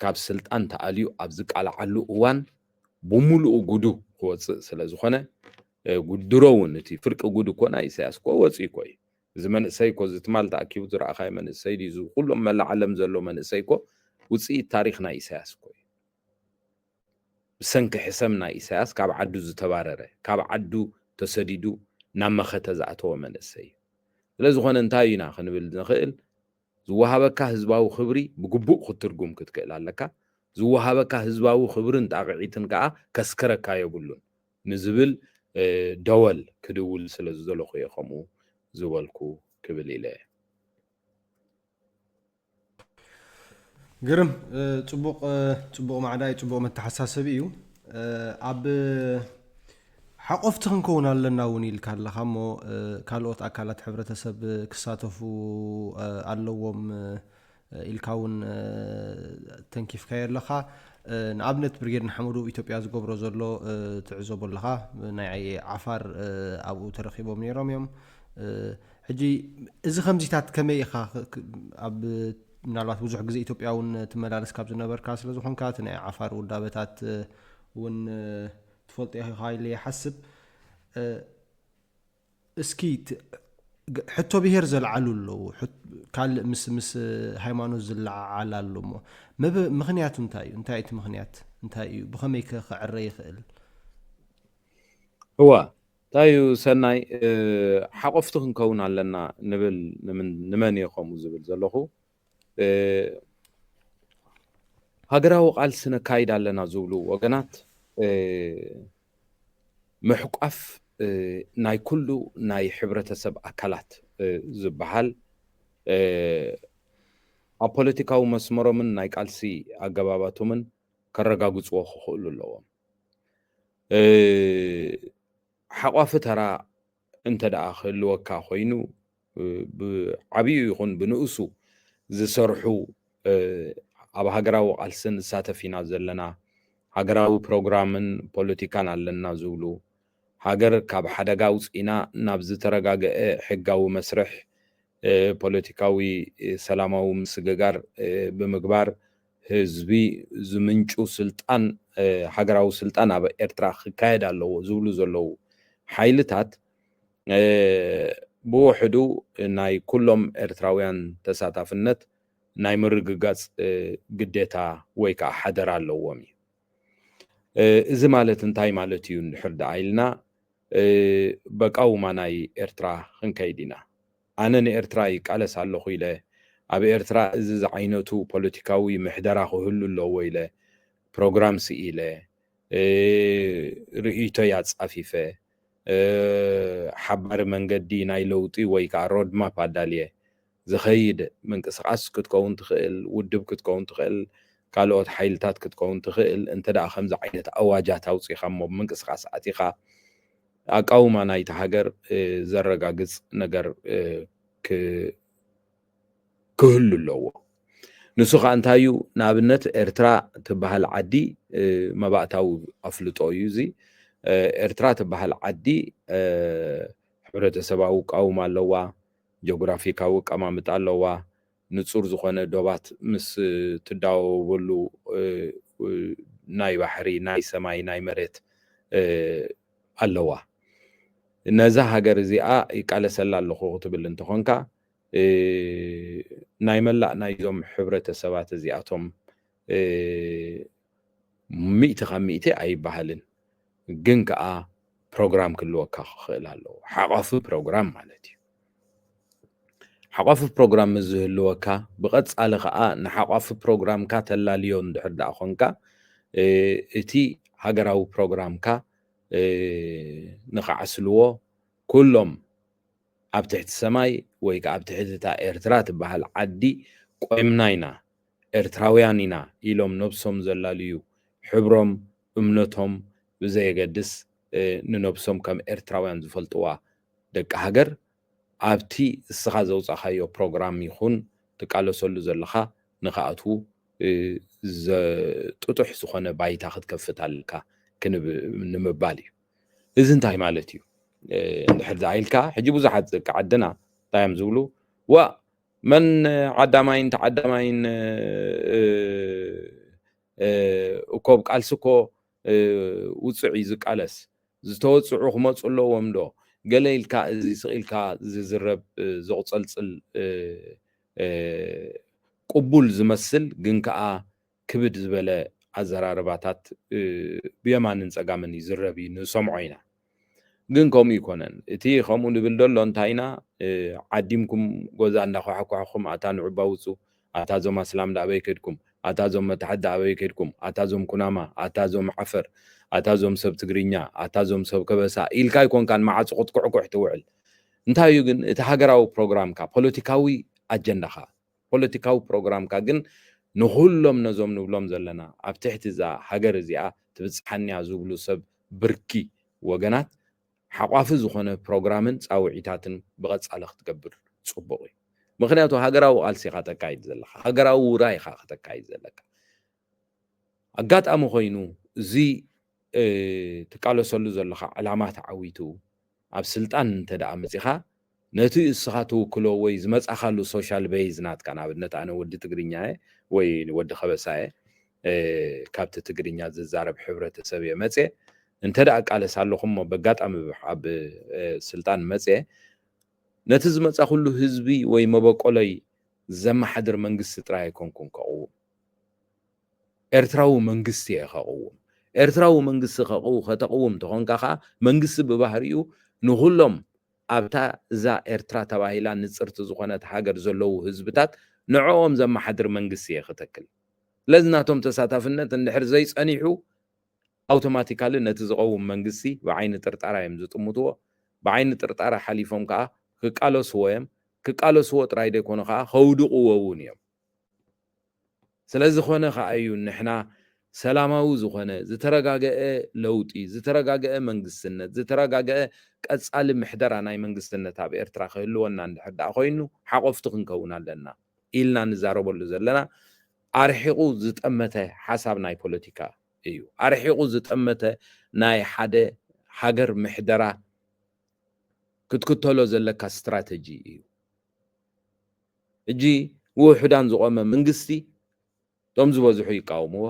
ካብ ስልጣን ተኣልዩ ኣብ ዝቃልዓሉ እዋን ብሙሉእ ጉዱ ክወፅእ ስለ ዝኾነ ጉድሮ እውን እቲ ፍርቂ ጉዱ ኮና ኢሳያስ ኮ ወፅኢ ኮ እዩ እዚ መንእሰይ ኮ ዝትማል ተኣኪቡ ዝረኣኻይ መንእሰይ ድዩ ኩሎም መላእ ዓለም ዘሎ መንእሰይ ኮ ውፅኢት ታሪክ ናይ ኢሳያስ ኮ እዩ ብሰንኪ ሕሰም ናይ ኢሳያስ ካብ ዓዱ ዝተባረረ ካብ ዓዱ ተሰዲዱ ናብ መኸተ ዝኣተወ መንእሰይ ስለዝኾነ እንታይ ኢና ክንብል ንኽእል ዝወሃበካ ህዝባዊ ክብሪ ብግቡእ ክትርጉም ክትክእል ኣለካ ዝወሃበካ ህዝባዊ ክብርን ጣቂዒትን ከዓ ከስከረካ የብሉን ንዝብል ደወል ክድውል ስለ ዝደለኹ እየ ከምኡ ዝበልኩ ክብል ኢለ ግርም ፅቡቕ ማዕዳይ ፅቡቕ መተሓሳሰቢ እዩ ኣብ ሓቆፍቲ ክንከውን ኣለና እውን ኢልካ ኣለኻ እሞ ካልኦት ኣካላት ሕብረተሰብ ክሳተፉ ኣለዎም ኢልካ እውን ተንኪፍካ ኣለኻ ንኣብነት ብርጌድ ንሓመዱ ኢትዮጵያ ዝገብሮ ዘሎ ትዕዘቦ ኣለኻ ናይ ዓፋር ኣብኡ ተረኺቦም ነይሮም እዮም ሕጂ እዚ ከምዚታት ከመይ ኢኻ ኣብ ምናልባት ብዙሕ ግዜ ኢትዮጵያ እውን ትመላለስ ካብ ዝነበርካ ስለ ዝኾንካ እቲ ናይ ዓፋር ውዳበታት እውን ትፈልጦ ኢኻ ኢለ ይሓስብ እስኪ ሕቶ ብሄር ዘለዓሉ ኣለዉ ካልእ ምስ ሃይማኖት ዝለዓል ኣሎ እሞ ምክንያቱ እንታይ እዩ እንታይ እቲ ምክንያት እንታይ እዩ ብኸመይ ክዕረ ይኽእል እዋ እንታይ እዩ ሰናይ ሓቆፍቲ ክንከውን ኣለና ንብል ንመን እየ ከምኡ ዝብል ዘለኹ ሃገራዊ ቃልሲ ነካይድ ኣለና ዝብሉ ወገናት ምሕቋፍ ናይ ኩሉ ናይ ሕብረተሰብ ኣካላት ዝበሃል ኣብ ፖለቲካዊ መስመሮምን ናይ ቃልሲ ኣገባባቶምን ከረጋግፅዎ ክኽእሉ ኣለዎም ሓቋፊ ተራ እንተ ደኣ ክህልወካ ኮይኑ ብዓብዩ ይኹን ብንእሱ ዝሰርሑ ኣብ ሃገራዊ ቃልስን ዝሳተፍ ኢና ዘለና ሃገራዊ ፕሮግራምን ፖለቲካን ኣለና ዝብሉ ሃገር ካብ ሓደጋ ውፅኢና ናብ ዝተረጋገአ ሕጋዊ መስርሕ ፖለቲካዊ ሰላማዊ ምስግጋር ብምግባር ህዝቢ ዝምንጩ ስልጣን ሃገራዊ ስልጣን ኣብ ኤርትራ ክካየድ ኣለዎ ዝብሉ ዘለዉ ሓይልታት ብውሕዱ ናይ ኩሎም ኤርትራውያን ተሳታፍነት ናይ ምርግጋጽ ግዴታ ወይ ከዓ ሓደር ኣለዎም እዩ። እዚ ማለት እንታይ ማለት እዩ እንድሕር ኢልና በቃውማ ናይ ኤርትራ ክንከይድ ኢና። ኣነ ንኤርትራ ይቃለስ ኣለኹ ኢለ ኣብ ኤርትራ እዚ ዝዓይነቱ ፖለቲካዊ ምሕደራ ክህሉ ኣለዎ ኢለ ፕሮግራም ስኢለ ርእይቶ ያጻፊፈ ሓባሪ መንገዲ ናይ ለውጢ ወይ ከዓ ሮድማፕ ኣዳልየ ዝኸይድ ምንቅስቃስ ክትከውን ትኽእል፣ ውድብ ክትከውን ትኽእል፣ ካልኦት ሓይልታት ክትከውን ትኽእል። እንተ ደኣ ከምዚ ዓይነት ኣዋጃት ኣውፂኻ እሞ ብምንቅስቃስ ኣቲኻ ኣቃውማ ናይቲ ሃገር ዘረጋግጽ ነገር ክህሉ ኣለዎ። ንሱ ከዓ እንታይ እዩ? ንኣብነት ኤርትራ ትበሃል ዓዲ መባእታዊ ኣፍልጦ እዩ እዚ። ኤርትራ ትበሃል ዓዲ ሕብረተሰባዊ ቃውማ ኣለዋ፣ ጂኦግራፊካዊ ቀማምጥ ኣለዋ፣ ንጹር ዝኾነ ዶባት ምስ ትዳወበሉ ናይ ባሕሪ፣ ናይ ሰማይ፣ ናይ መሬት ኣለዋ። ነዛ ሃገር እዚኣ ይቃለሰላ ኣለኹ ክትብል እንተኾንካ ናይ መላእ ናይዞም ሕብረተሰባት እዚኣቶም 100% ኣይበሃልን፣ ግን ከዓ ፕሮግራም ክህልወካ ክኽእል ኣለዎ። ሓቋፊ ፕሮግራም ማለት እዩ። ሓቋፊ ፕሮግራም ዝህልወካ ብቐጻሊ ከዓ ንሓቋፊ ፕሮግራምካ ተላልዮ እንድሕር ደኣ ኮንካ እቲ ሃገራዊ ፕሮግራምካ ንኸዓስልዎ ኩሎም ኣብ ትሕቲ ሰማይ ወይ ከዓ ኣብ ትሕቲ እታ ኤርትራ ትበሃል ዓዲ ቆይምና ኢና ኤርትራውያን ኢና ኢሎም ነብሶም ዘላልዩ ሕብሮም እምነቶም ብዘየገድስ ንነብሶም ከም ኤርትራውያን ዝፈልጥዋ ደቂ ሃገር ኣብቲ እስኻ ዘውፃኻዮ ፕሮግራም ይኹን ትቃለሰሉ ዘለኻ ንኽኣትዉ ጥጡሕ ዝኾነ ባይታ ክትከፍት ኣለካ ንምባል እዩ። እዚ እንታይ ማለት እዩ? እንድሕር ዝኣኢልካ ሕጂ ብዙሓት ደቂ ዓድና እንታይ እዮም ዝብሉ? ዋ መን ዓዳማይን ተዓዳማይን እኮብ ቃልሲ እኮ ውፅዕ እዩ ዝቃለስ ዝተወፅዑ ክመፁ ኣለዎም ዶ ገለ ኢልካ እዚ ስኢልካ ዝዝረብ ዘቑፀልፅል ቅቡል ዝመስል ግን ከዓ ክብድ ዝበለ ኣዘራርባታት ብየማንን ፀጋምን ይዝረብ እዩ ንሰምዖ ኢና። ግን ከምኡ ይኮነን። እቲ ከምኡ ንብል ደሎ እንታይ ኢና ዓዲምኩም ጎዛ እንዳኳሕኳሕኩም ኣታ ንዑባ ውፁ፣ ኣታ ዞም ኣስላም ዳኣበይ ከድኩም፣ ኣታ ዞም መታሕቲ ዳኣበይ ከድኩም፣ ኣታ ዞም ኩናማ፣ ኣታ ዞም ዓፈር፣ ኣታ ዞም ሰብ ትግርኛ፣ ኣታ ዞም ሰብ ከበሳ ኢልካ ይኮንካን ማዓፁ ክትኩዕኩዕ ትውዕል። እንታይ እዩ ግን እቲ ሃገራዊ ፕሮግራምካ ፖለቲካዊ ኣጀንዳኻ ፖለቲካዊ ፕሮግራምካ ግን ንኩሎም ነዞም ንብሎም ዘለና ኣብ ትሕቲ እዛ ሃገር እዚኣ ትብፅሓንያ ዝብሉ ሰብ ብርኪ ወገናት ሓቋፊ ዝኾነ ፕሮግራምን ፃውዒታትን ብቐጻሊ ክትገብር ጽቡቕ እዩ። ምክንያቱ ሃገራዊ ቃልሲ ኢኻ ተካይድ ዘለካ፣ ሃገራዊ ውራይ ኢኻ ከተካይድ ዘለካ። ኣጋጣሚ ኮይኑ እዚ ትቃለሰሉ ዘለካ ዕላማ ተዓዊቱ ኣብ ስልጣን እንተደኣ መፂኻ ነቲ እስኻ ትውክሎ ወይ ዝመፃኻሉ ሶሻል ቤዝ ናትካ ንኣብነት ኣነ ወዲ ትግርኛ ወይ ወዲ ከበሳ ካብቲ ትግርኛ ዝዛረብ ሕብረተሰብ እየ መፅአ እንተ ደኣ ቃለስ ኣለኹም ሞ በጋጣሚ ኣብ ስልጣን መፅአ ነቲ ዝመፃ ኩሉ ህዝቢ ወይ መበቆለይ ዘመሓድር መንግስቲ ጥራይ ኣይኮንኩን ከቕውም፣ ኤርትራዊ መንግስቲ እየ ከቕውም። ኤርትራዊ መንግስቲ ከተቕውም እንተኾንካ ከዓ መንግስቲ ብባህሪኡ ንኩሎም ኣብታ እዛ ኤርትራ ተባሂላ ንፅርቲ ዝኾነት ሃገር ዘለዉ ህዝብታት ንዕኦም ዘመሓድር መንግስቲ እየ ክተክል። ስለዚ ናቶም ተሳታፍነት እንድሕር ዘይፀኒሑ ኣውቶማቲካሊ ነቲ ዝቐውም መንግስቲ ብዓይኒ ጥርጣራ እዮም ዝጥምትዎ። ብዓይኒ ጥርጣራ ሓሊፎም ከዓ ክቃለስዎ እዮም። ክቃለስዎ ጥራይ ደይኮኑ ከዓ ከውድቕዎ እውን እዮም። ስለዚ ኮነ ከዓ እዩ ንሕና ሰላማዊ ዝኾነ ዝተረጋገአ ለውጢ፣ ዝተረጋገአ መንግስትነት፣ ዝተረጋገአ ቀጻሊ ምሕደራ ናይ መንግስትነት ኣብ ኤርትራ ክህልወና እንድሕር ደኣ ኮይኑ ሓቆፍቲ ክንከውን ኣለና ኢልና ንዛረበሉ ዘለና ኣርሒቑ ዝጠመተ ሓሳብ ናይ ፖለቲካ እዩ። ኣርሒቑ ዝጠመተ ናይ ሓደ ሃገር ምሕደራ ክትክተሎ ዘለካ ስትራቴጂ እዩ እጂ ውሕዳን ዝቆመ መንግስቲ ቶም ዝበዝሑ ይቃወምዎ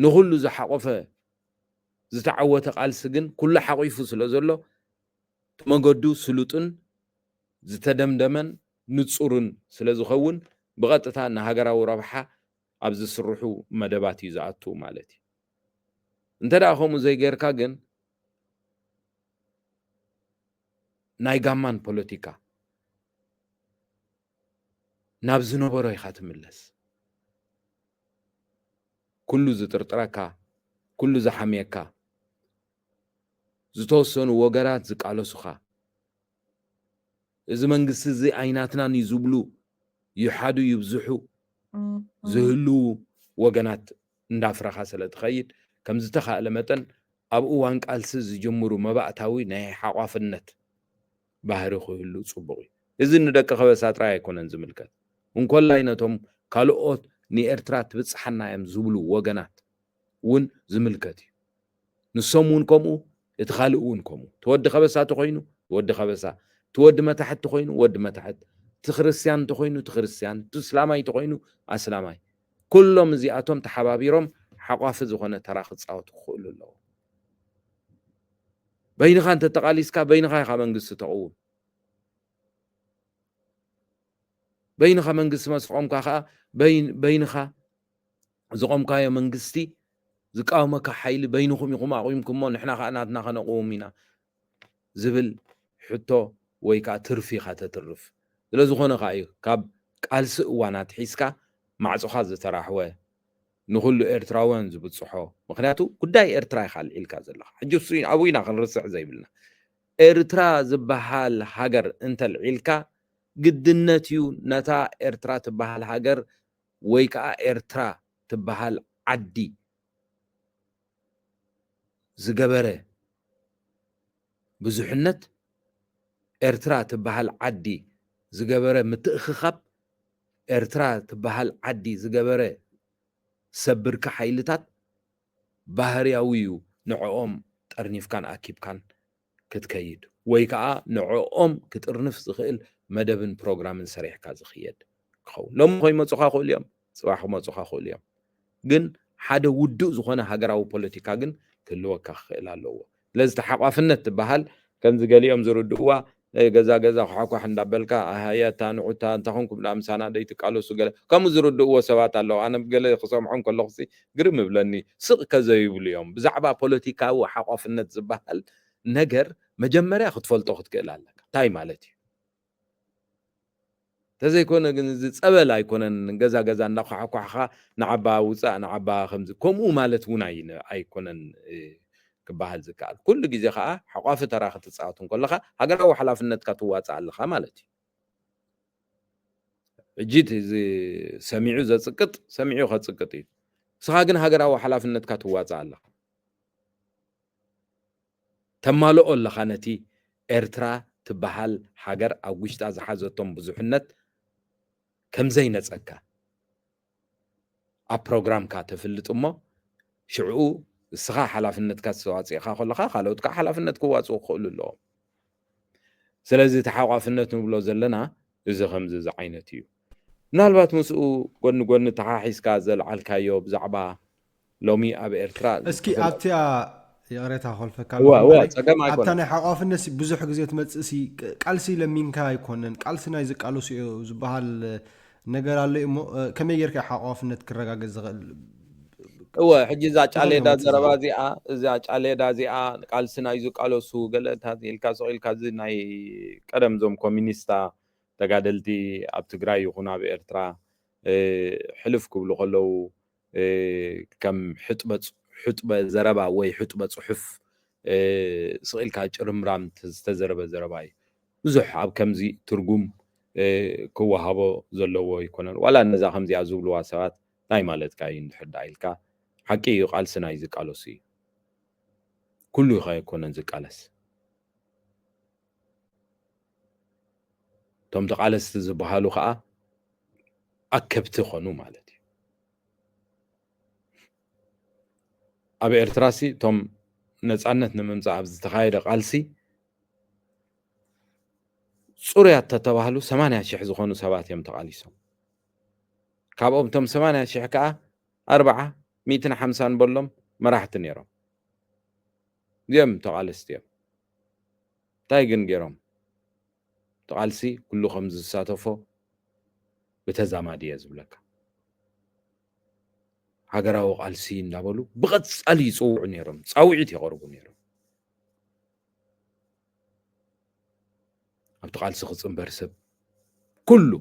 ንኹሉ ዝሓቆፈ ዝተዓወተ ቃልሲ ግን ኩሉ ሓቂፉ ስለ ዘሎ ተመገዱ ስሉጥን ዝተደምደመን ንጹርን ስለ ዝኸውን ብቐጥታ ንሃገራዊ ረብሓ ኣብ ዝስርሑ መደባት እዩ ዝኣቱ ማለት እዩ እንተዳ ከምኡ ዘይጌርካ ግን ናይ ጋማን ፖለቲካ ናብ ዝነበሮ ኢኻ ትምለስ ኩሉ ዝጥርጥረካ ኩሉ ዝሓምየካ ዝተወሰኑ ወገራት ዝቃለሱኻ እዚ መንግስቲ እዚ ዓይናትናን ይዝብሉ ይሓዱ ይብዝሑ ዝህሉ ወገናት እንዳፍረኻ ስለ ትኸይድ ከም ዝተኻእለ መጠን ኣብ እዋን ቃልሲ ዝጅምሩ መባእታዊ ናይ ሓቋፍነት ባህሪ ክህሉ ጽቡቕ እዩ እዚ ንደቂ ኸበሳ ጥራይ ኣይኮነን ዝምልከት እንኮላይ ነቶም ካልኦት ንኤርትራ ትብፅሓና እዮም ዝብሉ ወገናት እውን ዝምልከት እዩ ንሶም እውን ከምኡ እቲ ካልእ እውን ከምኡ ትወዲ ኸበሳ ተኾይኑ ወዲ ኸበሳ ትወዲ መታሕቲ ተኾይኑ ወዲ መታሕቲ ትክርስቲያን ተኾይኑ ትክርስቲያን ትስላማይ ተኾይኑ ኣስላማይ ኩሎም እዚኣቶም ተሓባቢሮም ሓቋፊ ዝኾነ ተራ ክፃወቱ ክኽእሉ ኣለዎ በይንኻ እንተተቃሊስካ በይንኻ ኢኻ መንግስቲ ተቕውም በይንኻ መንግስቲ መስቆምካ ከዓ በይንኻ ዝቆምካዮ መንግስቲ ዝቃወመካ ሓይሊ በይንኹም ኢኹም ኣቑምኩሞ ንሕና ከዓ ናትና ከነቕውም ኢና ዝብል ሕቶ ወይ ከዓ ትርፊ ኢኻ ተትርፍ ስለዝኾነ ከዓ እዩ ካብ ቃልሲ እዋናት ሒዝካ ማዕፆኻ ዝተራሕወ ንኩሉ ኤርትራውያን ዝብፅሖ ምክንያቱ ጉዳይ ኤርትራ ኢኻ ልዒልካ ዘለካ ሕጂ ኣብኡ ኢና ክንርስዕ ዘይብልና ኤርትራ ዝበሃል ሃገር እንተልዒልካ ግድነት እዩ ነታ ኤርትራ ትበሃል ሃገር ወይ ከዓ ኤርትራ ትበሃል ዓዲ ዝገበረ ብዙሕነት ኤርትራ ትበሃል ዓዲ ዝገበረ ምትእኽኻብ ኤርትራ ትበሃል ዓዲ ዝገበረ ሰብርካ ሓይልታት ባህርያዊ እዩ ንዕኦም ጠርኒፍካን ኣኪብካን ክትከይድ ወይ ከዓ ንዕኦም ክጥርንፍ ዝኽእል መደብን ፕሮግራምን ሰሪሕካ ዝኽየድ ክኸውን ሎም ከይመፁኻ ክእሉ እዮም ፅባሕ ክመፁኻ ክእሉ እዮም ግን ሓደ ውዱእ ዝኾነ ሃገራዊ ፖለቲካ ግን ክህልወካ ክኽእል ኣለዎ ስለዚ ተሓቋፍነት ትበሃል ከምዚ ገሊኦም ዝርድእዋ ገዛ ገዛ ክሓኳሕ እንዳበልካ ኣህያታ ንዑታ እንተኾንኩም ምሳና ደይትቃለሱ ገለ ከምኡ ዝርድእዎ ሰባት ኣለዉ ኣነ ገለ ክሰምዖም ከለኹ ግርም ይብለኒ ስቕ ከዘይብሉ እዮም ብዛዕባ ፖለቲካዊ ሓቋፍነት ዝበሃል ነገር መጀመርያ ክትፈልጦ ክትክእል ኣለካ እንታይ ማለት እዩ ተዘይኮነ ግን እዚ ፀበል ኣይኮነን ገዛ ገዛ እንዳኳሕኳሕካ ንዓባ ውፃእ ንዓባ ከምዚ ከምኡ ማለት እውን ኣይኮነን ክበሃል ዝከኣል ኩሉ ግዜ ከዓ ሓቋፊ ተራ ክትፃወት ከለካ ሃገራዊ ሓላፍነትካ ትዋፅእ ኣለካ ማለት እዩ ሕጂ እዚ ሰሚዑ ዘፅቅጥ ሰሚዑ ከፅቅጥ እዩ ስኻ ግን ሃገራዊ ሓላፍነትካ ትዋፅእ ኣለካ ተማልኦ ኣለካ ነቲ ኤርትራ ትበሃል ሃገር ኣብ ውሽጣ ዝሓዘቶም ብዙሕነት ከምዘይነፀካ ኣብ ፕሮግራምካ ተፍልጥ እሞ ሽዕኡ እስኻ ሓላፍነትካ ተዋፂእካ ከለካ ካልኦትካ ሓላፍነት ክዋፅኡ ክኽእሉ ኣለዎም ስለዚ ተሓቋፍነት ንብሎ ዘለና እዚ ከምዚ ዓይነት እዩ ምናልባት ምስኡ ጎኒ ጎኒ ተሓሒዝካ ዘለዓልካዮ ብዛዕባ ሎሚ ኣብ ኤርትራ እስኪ ኣብቲያ የቕሬታ ክልፈካ ፀገም ኣይኮነ ኣብታ ናይ ሓቋፍነት ብዙሕ ግዜ ትመፅእ ሲ ቃልሲ ለሚንካ ኣይኮነን ቃልሲ ናይ ዝቃለሱ እዩ ዝበሃል ነገር ኣሎ እሞ ከመይ ጌርካ ሓቋፍነት ክረጋገፅ ዝኽእል እወ ሕጂ እዛ ጫሌዳ ዘረባ እዚኣ እዛ ጫሌዳ እዚኣ ቃልሲ ናይ ዝቃለሱ ገለታት ኢልካ ሰቂልካ እዚ ናይ ቀደም ዞም ኮሚኒስታ ተጋደልቲ ኣብ ትግራይ ይኹን ኣብ ኤርትራ ሕልፍ ክብሉ ከለው ከም ሕጥበ ዘረባ ወይ ሕጥበ ፅሑፍ ስቂልካ ጭርምራም ዝተዘረበ ዘረባ እዩ ብዙሕ ኣብ ከምዚ ትርጉም ክወሃቦ ዘለዎ ይኮነን ዋላ ነዛ ከምዚኣ ዝብልዋ ሰባት ናይ ማለትካ እዩ እንድሕር ዳ ኢልካ ሓቂ እዩ ቃልሲ ናይ ዝቃለሱ እዩ ኩሉ ኢኻ ኣይኮነን ዝቃለስ ቶም ተቃለስቲ ዝበሃሉ ከዓ ኣከብቲ ኾኑ ማለት እዩ ኣብ ኤርትራሲ ቶም ነፃነት ንምምጻእ ዝተኻየደ ቃልሲ ጽሩያት ተተባህሉ 80,000 ዝኾኑ ሰባት እዮም ተቃሊሶም ካብኦም ቶም 80,000 ከዓ 450 በሎም መራሕቲ ነይሮም እዚኦም ተቃለስቲ እዮም እንታይ ግን ገይሮም ተቃልሲ ኩሉ ከም ዝሳተፎ በተዛማዲ እየ ዝብለካ ሃገራዊ ቃልሲ እንዳበሉ ብቐጻሊ ይጽውዑ ነይሮም ጻውዒት የቕርቡ ነይሮም ኣብቲ ቃልሲ ክጽንበር ሰብ ኩሉ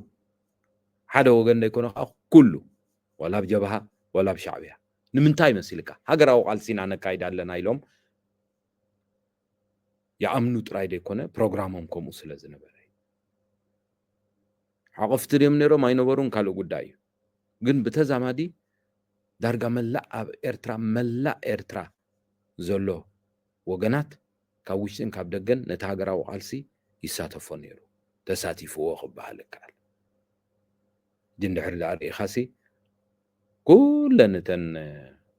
ሓደ ወገን ዘይኮነ ከዓ ኩሉ ወላ ብጀብሃ ወላ ብሻዕብያ ንምንታይ መስልካ ሃገራዊ ቃልሲና ነካይድ ኣለና ኢሎም يأمنوا تراي دي كونه برنامجهم كم وصل زنبرة عقفت اليوم نيرو ما ينورون كالو قداي جن بتزامدي درجة ملا إرترا زلوا وجنات كويشين كابدجن نتهاجر أو عالسي يساتفون نيرو تساتي فوق بحالك دين دحر العري خاسي كل نتن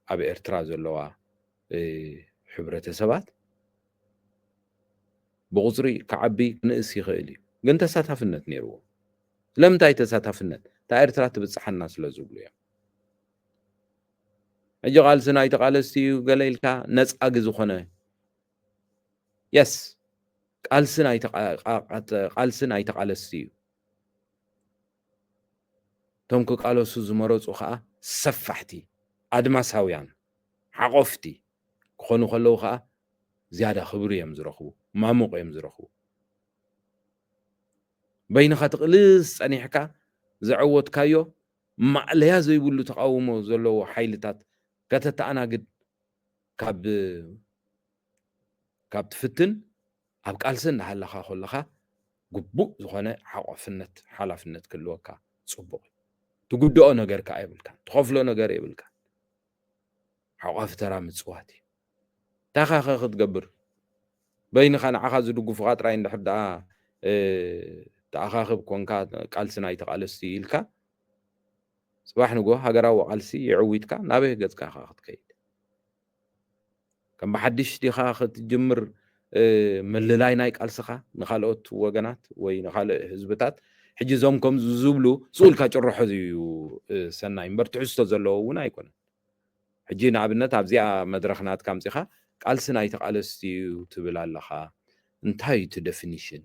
أبي إرترا زلوا حبرة سبات بغزري كعبي نقص يخيلي قنت تساتفنت نيرو لم تاي تساتفنت تاير ترى تبصح الناس لزوبليا اجي قال سناي تقالستي وقليلكا نص اجزو خنه يس قال سناي تقالستي تمكو قالو سوز مرصو خا سفحتي ادماساويان حقفتي كونو خلو خا زياده خبري يمزرخو ماموق يمزرخو بين خاتقلس اني حكا زعوت كايو ما ليا زي يقولوا تقاوموا زلو حيلتات كتت انا قد كاب تفتن اب قالسن حلخا خلخا غبو زخونه حقفنت حلافنت كلوكا صبو تغدو ነገር ካይብልካ ተخفሎ ነገር ይብልካ حقف ترى مصواتي تاخا ክትገብር بين خان عخذ دغف قطرا عند حدا تاخاخب كونكا قالسنا يتقالستي الكا صباح نغو هاغراو قالسي يعويتكا نابه غصكا خاخت كيد كم بحدش دي خاخت جمر مللاي ناي قالسخا نخالوت وغنات وي نخال حزبتات حجي زومكم زوبلو سولكا ጭرحو زيو سناي مرتعستو زلوون ايكون حجي نابنت ابزيا مدرخنات كامصيخا قالسنا يتقالستي تبلالخا انتهي تو ديفينيشن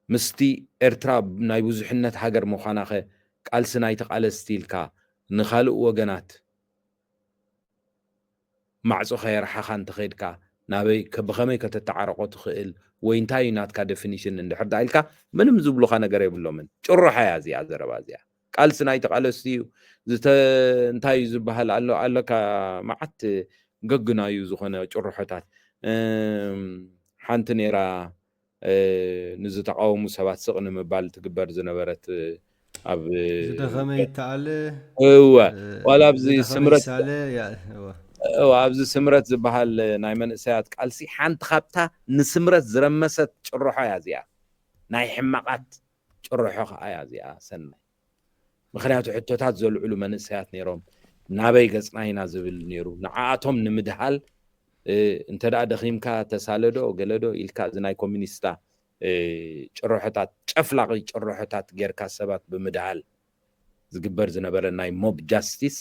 مستي ارتراب ناي بوزحنت هاجر مخانخه قالسنا يتقالستي لكا نخالق وغنات معصو خير حخان تخيدكا نابي كبخمي كتتعارقو تخيل وينتاي ناتكا ديفينيشن اندحر دايلكا منم زبلوخا ነገር የብሎምን ጭሩح ያዚያ ዘረባዚያ ቃልስና ይተቃለስቲ ዝተ እንታይ ዝበሃል አለካ ማዓት ገግናዩ ዝኾነ ጭሩحታት ሓንቲ ነራ ንዝተቃወሙ ሰባት ስቕን ምባል ትግበር ዝነበረት ኣብ ዝደኸመይ ተአለ ዋላ ኣብዚ ስምረት ኣብዚ ስምረት ዝበሃል ናይ መንእሰያት ቃልሲ ሓንቲ ካብታ ንስምረት ዝረመሰት ጭሩح ያዚያ ናይ ሕማቃት ጭሩح ከዓ ያዚያ ሰናይ ምክንያቱ ሕቶታት ዘልዕሉ መንእሰያት ነይሮም ናበይ ገጽናይና ዝብል ነይሩ ንዓኣቶም ንምድሃል እንተዳ ደኺምካ ተሳለዶ ገለዶ ኢልካ ዝናይ ኮሚኒስታ ጭሩحታት ጨፍላቂ ጭሩحታት ጌርካ ሰባት ብምድሃል ዝግበር ዝነበረ ናይ ሞብ ጃስቲስ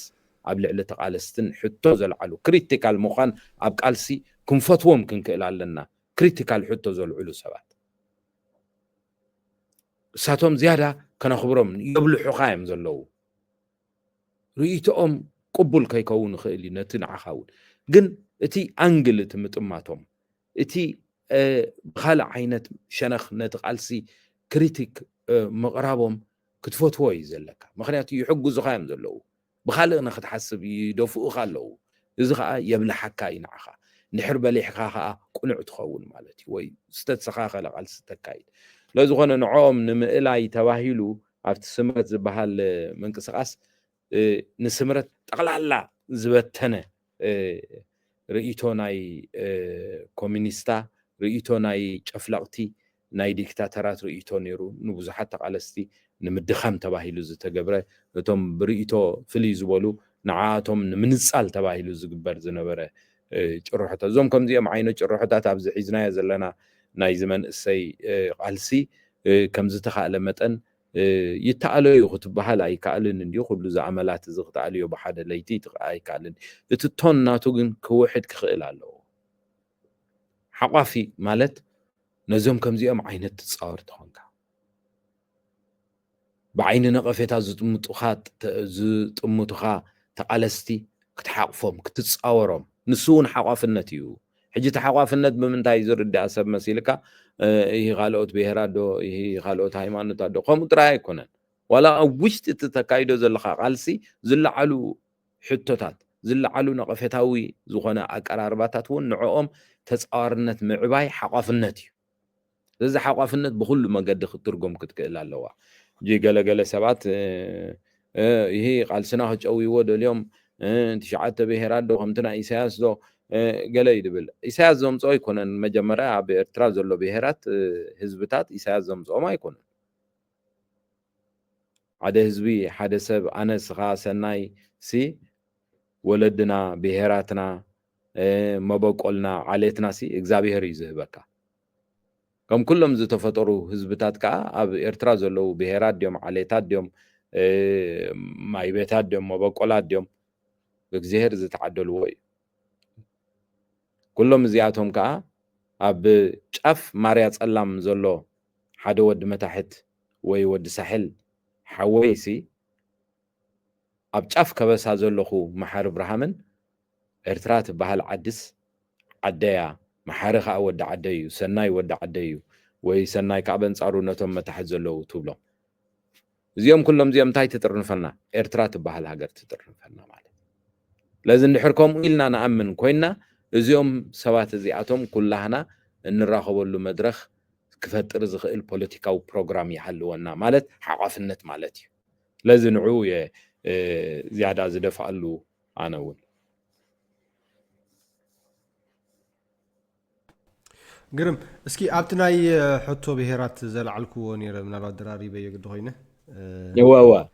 ኣብ ልዕሊ ተቃለስትን ሕቶ ዘልዓሉ ክሪቲካል ምዃን ኣብ ቃልሲ ክንፈትዎም ክንክእል ኣለና ክሪቲካል ሕቶ ዘልዕሉ ሰባት እሳቶም ዝያዳ ከነኽብሮም የብልሑኻ እዮም ዘለዉ ርኢቶኦም ቅቡል ከይከውን ይኽእል ነቲ ንዓኻውን ግን እቲ ኣንግል እቲ ምጥማቶም እቲ ብኻልእ ዓይነት ሸነኽ ነቲ ቃልሲ ክሪቲክ ምቕራቦም ክትፈትዎ እዩ ዘለካ ምክንያቱ ይሕግዙኻ እዮም ዘለዉ ብኻልእ ንኽትሓስብ ይደፍኡኻ ኣለዉ እዚ ከዓ የብልሓካ እዩ ንዓኻ ንድሕር በሊሕካ ከዓ ቁኑዕ ትኸውን ማለት እዩ ወይ ዝተተኸኸለ ቃልሲ ተካይድ ለዝኾነ ንዖም ንምእላይ ተባሂሉ ኣብቲ ስምረት ዝበሃል ምንቅስቃስ ንስምረት ጠቕላላ ዝበተነ ርኢቶ ናይ ኮሚኒስታ ርኢቶ ናይ ጨፍላቕቲ ናይ ዲክታተራት ርኢቶ ነይሩ ንብዙሓት ተቃለስቲ ንምድኻም ተባሂሉ ዝተገብረ እቶም ብርኢቶ ፍልይ ዝበሉ ንዓቶም ንምንጻል ተባሂሉ ዝግበር ዝነበረ ጭርሖታት እዞም ከምዚኦም ዓይነት ጭርሖታት ኣብዚ ሒዝናዮ ዘለና ናይ ዝመንእሰይ ቃልሲ ከም ዝተኻእለ መጠን ይተኣለዩ ክትበሃል ኣይከኣልን እንዲሁ ኩሉ ዝኣመላት እዚ ክትኣልዮ ብሓደ ለይቲ ኣይከኣልን እቲ ቶን ናቱ ግን ክውሕድ ክኽእል ኣለዎ ሓቋፊ ማለት ነዞም ከምዚኦም ዓይነት ትፃወርቲ ኮንካ بعين نقفتا زطمتخا تقالستي كتحقفهم كتتصاورهم نسون حقافنت يو حجي تحقافنت بمنتاي زرد اسب مسيلكا هي غالوت بهرادو هي غالوت هايمانوت ادو قوم ترا يكونن ولا وشت تتكايدو زلخا قالسي زلعلو حتوتات زلعلو نقفتاوي زخنا اقرارباتات ون نعوم تصاورنت معباي حقافنت يو زي حقافنت بكل مقد ترجم كتكل اللوا جي قال سبات هي قال سنه قوي ود اليوم انت شعات بهراد دو خمتنا اساس دو قال يدبل اساس زمصو يكونن مجمرا بارترا زلو بهرات حزبتات اساس زمصو ما يكون عاد حزبي حدث انا سخا سناي سي ولدنا بهراتنا مبقولنا عليتنا سي اغزابيهر يزهبك كم كلهم زتفطروا حزبتات كا اب ارترا زلو بهرات ديوم عليتات ديوم مايبيتات ديوم مبقولات ديوم بغزير زتعدلوا وي كلهم زياتهم كا اب ጫፍ ማርያ ጸላም ዘሎ ሓደ ወድ መታሕት ወይ ወድ ሳሕል ሓወይሲ ኣብ ጫፍ ከበሳ ዘለኹ መሓር ብርሃምን ኤርትራ ትበሃል ዓድስ ዓደያ محارخ أود عديو سناي ود عديو ويسناي كعبن صاروا نتهم متحد زلو تبلو زيهم كلهم زيهم تاي تترنفنا إرترات بحال هاجر تترنفنا مالي لازم نحركم إلنا نأمن كوينا زيهم سوات زياتهم كلهنا نراقبوا له مدرخ كفت رزق البوليتيكا وبروجرام يحلونا مالت حقاف النت مالتي لازم نعوي زيادة زدفع له أنا أقول قرم اسكي ابتناي حطو بهرات زلعلكو نير من الدراري بيقد خوينه يوا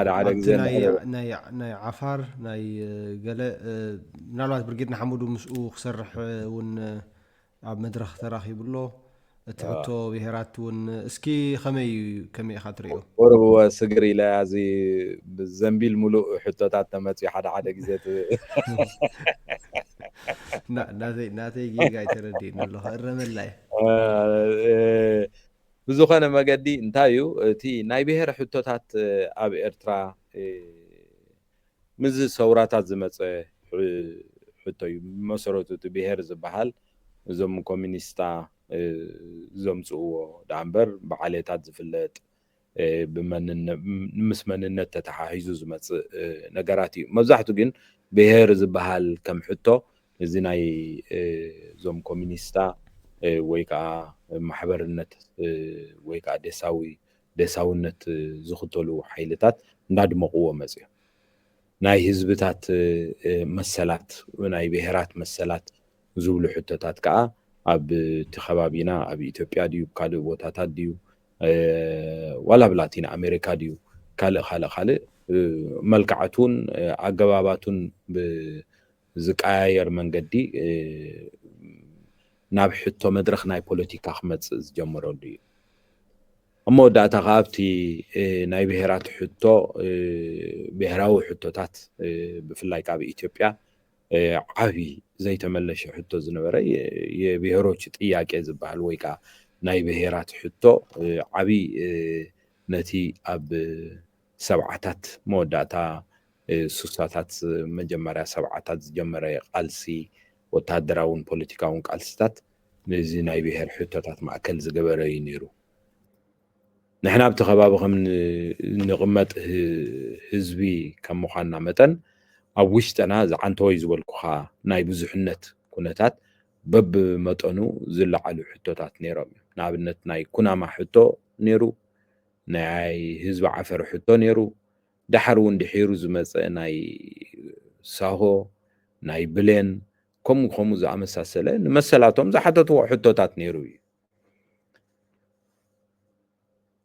عاد ناي عفار ناي قال نالوات برقدنا حمودو مسؤو خسرح ون اب مدرخ تراخي بلو تحطو بهرات ون اسكي كمي خاطريو ورو سغري لا زي بالزنبيل ملوء حطوتات تمت حدا غزيت ناتي جيجاي تردي نلو الرملاي بزخانه مقدي انتايو تي ناي بهر حطوتات اب ارترا مز ثوراتات زمصه حطوي مسروتو بهر زبحال زم كومونيستا زمصو دامبر بعليتات زفلت بمسمنነት ተተሓሒዙ ዝመጽእ ነገራት እዩ መብዛሕቱ ግን ብሄር ዝበሃል ከም ሕቶ እዚ ናይ ዞም ኮሚኒስታ ወይ ከዓ ማሕበርነት ወይ ከዓ ደሳውነት ዝኽተሉ ሓይልታት እንዳድመቕዎ መጽእ ናይ ህዝብታት መሰላት ናይ ብሄራት መሰላት ዝብሉ ሕቶታት ከዓ ኣብ ተኸባቢና ኣብ ኢትዮጵያ ድዩ ካልእ ቦታታት ድዩ ولا بلاتين أمريكا ديو خالق ملكعتون عقباباتون بزكاير من قدي نابحتو مدرخ ناي بوليتيكا خمت جمرو دي أما داتا غابتي ناي بهرات حتو بهراو حتو تات بفلايك عبي إثيوبيا عبي زي تملش حتو زنبري يبهروش تقياك يزبها الويكا ناي بهيرات حتو عبي نتي اب سبعتات موداتا سوساتات مجمرة سبعتات جمرة قالسي وتادراون بوليتيكاون قالستات نزي ناي بهير حتوتات معكل زقبرة ينيرو نحنا بتخبابهم نغمت حزبي كم مخانا متن أوشتنا عن تويز والكخا ناي بزحنت كونتات بب متنو زلعلو حتوتات نيرو نابنت ناي كناما حتو نيرو ناي حزب عفر حتو نيرو دحرون دحيرو زمص ناي ساهو ناي بلين كم زعمساسله مسلاتهم زحتتو حتوتات نيرو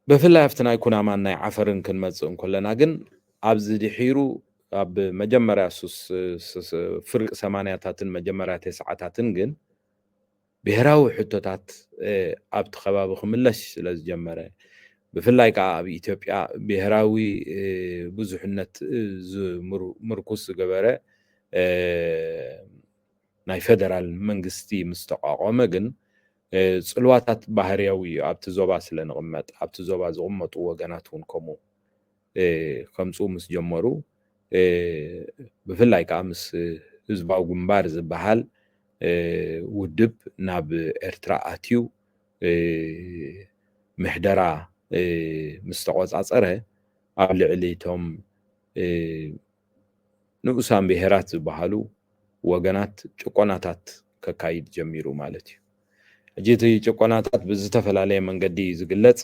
بفلا افتناي كناما ناي عفرن كنمصن كلنا جن ابز دحيرو اب مجمرة فرق 8 مجمرة 9 ግን ብሔራዊ ሕቶታት ኣብቲ ከባቢ ክምለስ ስለ ዝጀመረ ብፍላይ ከዓ ኣብ ኢትዮጵያ ብሔራዊ ብዙሕነት ምርኩስ ዝገበረ ናይ ፌደራል መንግስቲ ምስ ተቋቋመ ግን ጽልዋታት ባህርያዊ ኣብቲ ዞባ ስለ ንቕመጥ ኣብቲ ዞባ ዝቕመጡ ወገናት እውን ከምኡ ከምፁ ምስ ጀመሩ ብፍላይ ከዓ ምስ ህዝባዊ ግንባር ዝበሃል ውድብ ናብ ኤርትራ ኣትዩ ምሕደራ ምስ ተቆጻጸረ ኣብ ልዕሊ እቶም ንኡሳን ብሔራት ዝበሃሉ ወገናት ጭቆናታት ከካይድ ጀሚሩ ማለት እዩ። ሕጂ እቲ ጭቆናታት ብዝተፈላለየ መንገዲ ዝግለጽ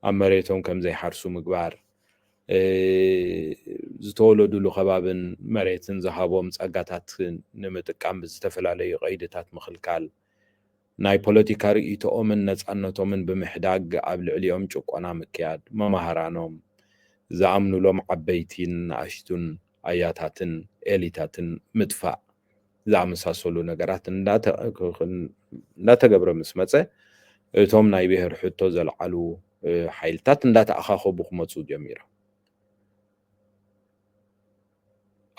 ኣብ መሬቶም ከም ዘይሓርሱ ምግባር ዝተወለዱሉ ከባብን መሬትን ዝሃቦም ጸጋታት ንምጥቃም ብዝተፈላለዩ ቀይድታት ምኽልካል ናይ ፖለቲካ ርእይቶኦምን ነጻነቶምን ብምሕዳግ ኣብ ልዕሊኦም ጭቆና ምክያድ መማህራኖም ዝኣምኑሎም ዓበይቲን ኣሽቱን ኣያታትን ኤሊታትን ምጥፋእ ዝኣመሳሰሉ ነገራት እንዳተገብረ ምስ መፀ እቶም ናይ ብሔር ሕቶ ዘለዓሉ ሓይልታት እንዳተኣኻኸቡ ክመፁ ጀሚሮም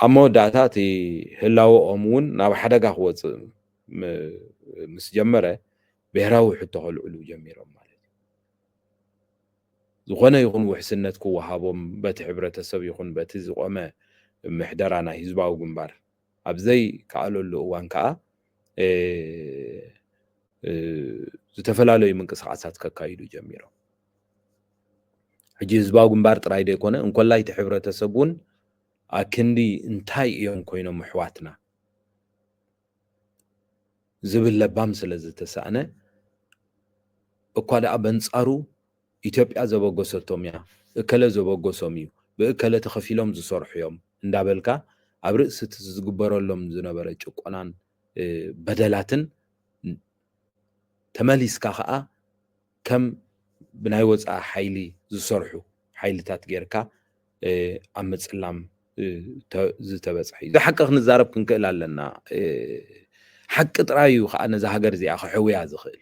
ኣብ መወዳእታ እቲ ህላወኦም እውን ናብ ሓደጋ ክወፅእ ምስ ጀመረ ብሔራዊ ሕቶ ከልዕሉ ጀሚሮም ማለት እዩ። ዝኾነ ይኹን ውሕስነት ክወሃቦም በቲ ሕብረተሰብ ይኹን በቲ ዝቆመ ምሕደራ ናይ ህዝባዊ ግንባር ኣብዘይ ከኣለሉ እዋን ከዓ ዝተፈላለዩ ምንቅስቃሳት ከካይዱ ጀሚሮም ሕጂ ህዝባዊ ግንባር ጥራይ ደይኮነ እንኮላይ እቲ ሕብረተሰብ እውን ኣክንዲ እንታይ እዮም ኮይኖም ኣሕዋትና ዝብል ለባም ስለ ዝተሳእነ እኳ ደኣ በንጻሩ ኢትዮጵያ ዘበጎሰቶም እያ እከለ ዘበጎሶም እዩ ብእከለ ተኸፊሎም ዝሰርሑ እዮም እንዳበልካ ኣብ ርእሲ እቲ ዝግበረሎም ዝነበረ ጭቆናን በደላትን ተመሊስካ ከዓ ከም ብናይ ወፃኢ ሓይሊ ዝሰርሑ ሓይልታት ጌርካ ኣብ ምጽላም ዝተበጽሐ እዩ። ሓቂ ክንዛረብ ክንክእል ኣለና ሓቂ ጥራይ እዩ ከዓ ነዛ ሃገር እዚኣ ክሕውያ ዝኽእል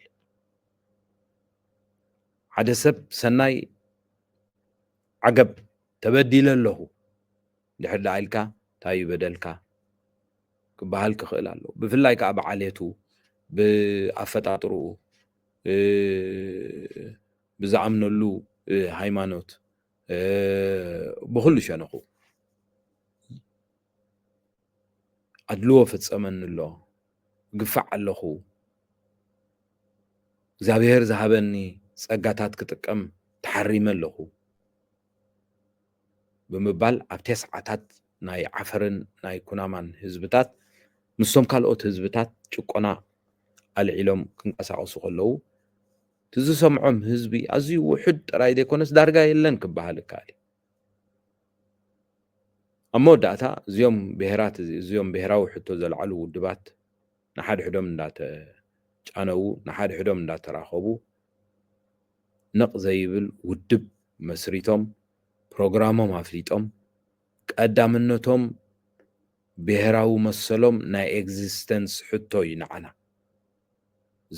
ሓደ ሰብ ሰናይ ዓገብ ተበዲለ ኣለኹ ድሕር ዳ ኢልካ እንታይ በደልካ ክበሃል ክኽእል ኣሎ ብፍላይ ከዓ ብዓልየቱ ብኣፈጣጥርኡ ብዝኣምነሉ ሃይማኖት ብኩሉ ሸነኹ ኣድልዎ ፈጸመኒ ኣሎ ግፋዕ ኣለኹ እግዚአብሔር ዝሃበኒ ጸጋታት ክጥቀም ተሓሪመ ኣለኹ ብምባል ኣብ ተስዓታት ናይ ዓፈርን ናይ ኩናማን ህዝብታት ምስቶም ካልኦት ህዝብታት ጭቆና ኣልዒሎም ክንቀሳቀሱ ከለዉ ትዝሰምዖም ህዝቢ ኣዝዩ ውሕድ ጥራይ ደይኮነስ ዳርጋ የለን ክበሃል ይከኣል ኣብ መወዳእታ እዚኦም ብሔራት እዚኦም ብሔራዊ ሕቶ ዘለዓሉ ውድባት ንሓድሕዶም እንዳተጫነው ንሓድሕዶም እንዳተራኸቡ ነቕ ዘይብል ውድብ መስሪቶም ፕሮግራሞም ኣፍሊጦም ቀዳምነቶም ብሔራዊ መሰሎም ናይ ኤግዚስተንስ ሕቶ ይንዓና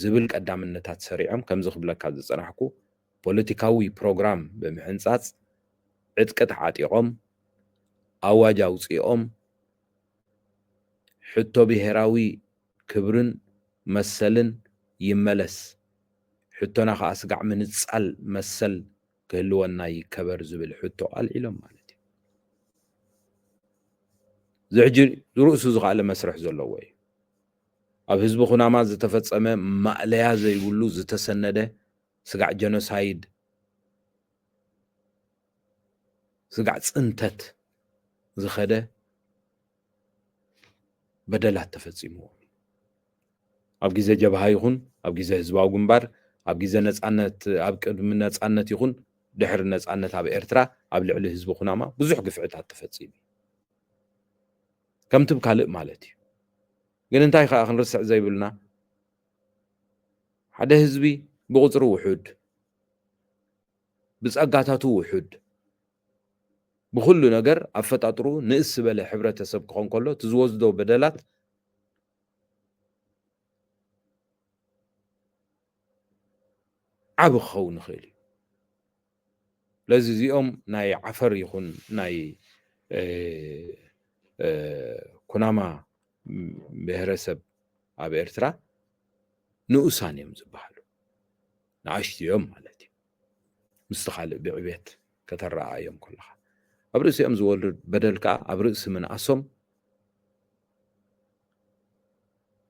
ዝብል ቀዳምነታት ሰሪዖም ከምዚ ክብለካ ዝጸናሕኩ ፖለቲካዊ ፕሮግራም ብምሕንጻጽ ዕጥቂ ተዓጢቖም ኣዋጅ ኣውፂኦም ሕቶ ብሔራዊ ክብርን መሰልን ይመለስ ሕቶና ከዓ ስጋዕ ምንጻል መሰል ክህልወና ይከበር ዝብል ሕቶ ኣልዒሎም ማለት እዩ ዝሕጂ ዝርእሱ ዝኽኣለ መስርሕ ዘለዎ እዩ ኣብ ህዝቢ ኩናማ ዝተፈጸመ ማእለያ ዘይብሉ ዝተሰነደ ስጋዕ ጀኖሳይድ ስጋዕ ጽንተት ዝኸደ በደላት ተፈጺምዎ ኣብ ግዜ ጀብሃ ይኹን ኣብ ግዜ ህዝባዊ ግንባር ኣብ ግዜ ነጻነት ኣብ ቅድሚ ነጻነት ይኹን ድሕሪ ነጻነት ኣብ ኤርትራ ኣብ ልዕሊ ህዝቢ ኩናማ ብዙሕ ግፍዕታት ተፈጺሙ ከምቲ ካልእ ማለት እዩ ግን እንታይ ከዓ ክንርስዕ ዘይብልና ሓደ ህዝቢ ብቁፅሪ ውሑድ ብጸጋታቱ ውሑድ بكل ነገር አፈጣጥሩ ንእስ በለ ሕብረተሰብ ክኾን ከሎ ትዝወስዶ በደላት ዓብ ክኸውን ይኽእል እዩ ለዚ እዚኦም ናይ ዓፈር ይኹን ናይ ኩናማ ብሔረሰብ ኣብ ኤርትራ ንኡሳን እዮም ዝበሃሉ ንኣሽትዮም ማለት እዩ ምስቲ ካልእ ብዕቤት ከተረኣዮም ከለኻ ኣብ ርእሲኦም ዝወልድ በደል ከዓ ኣብ ርእሲ ምንኣሶም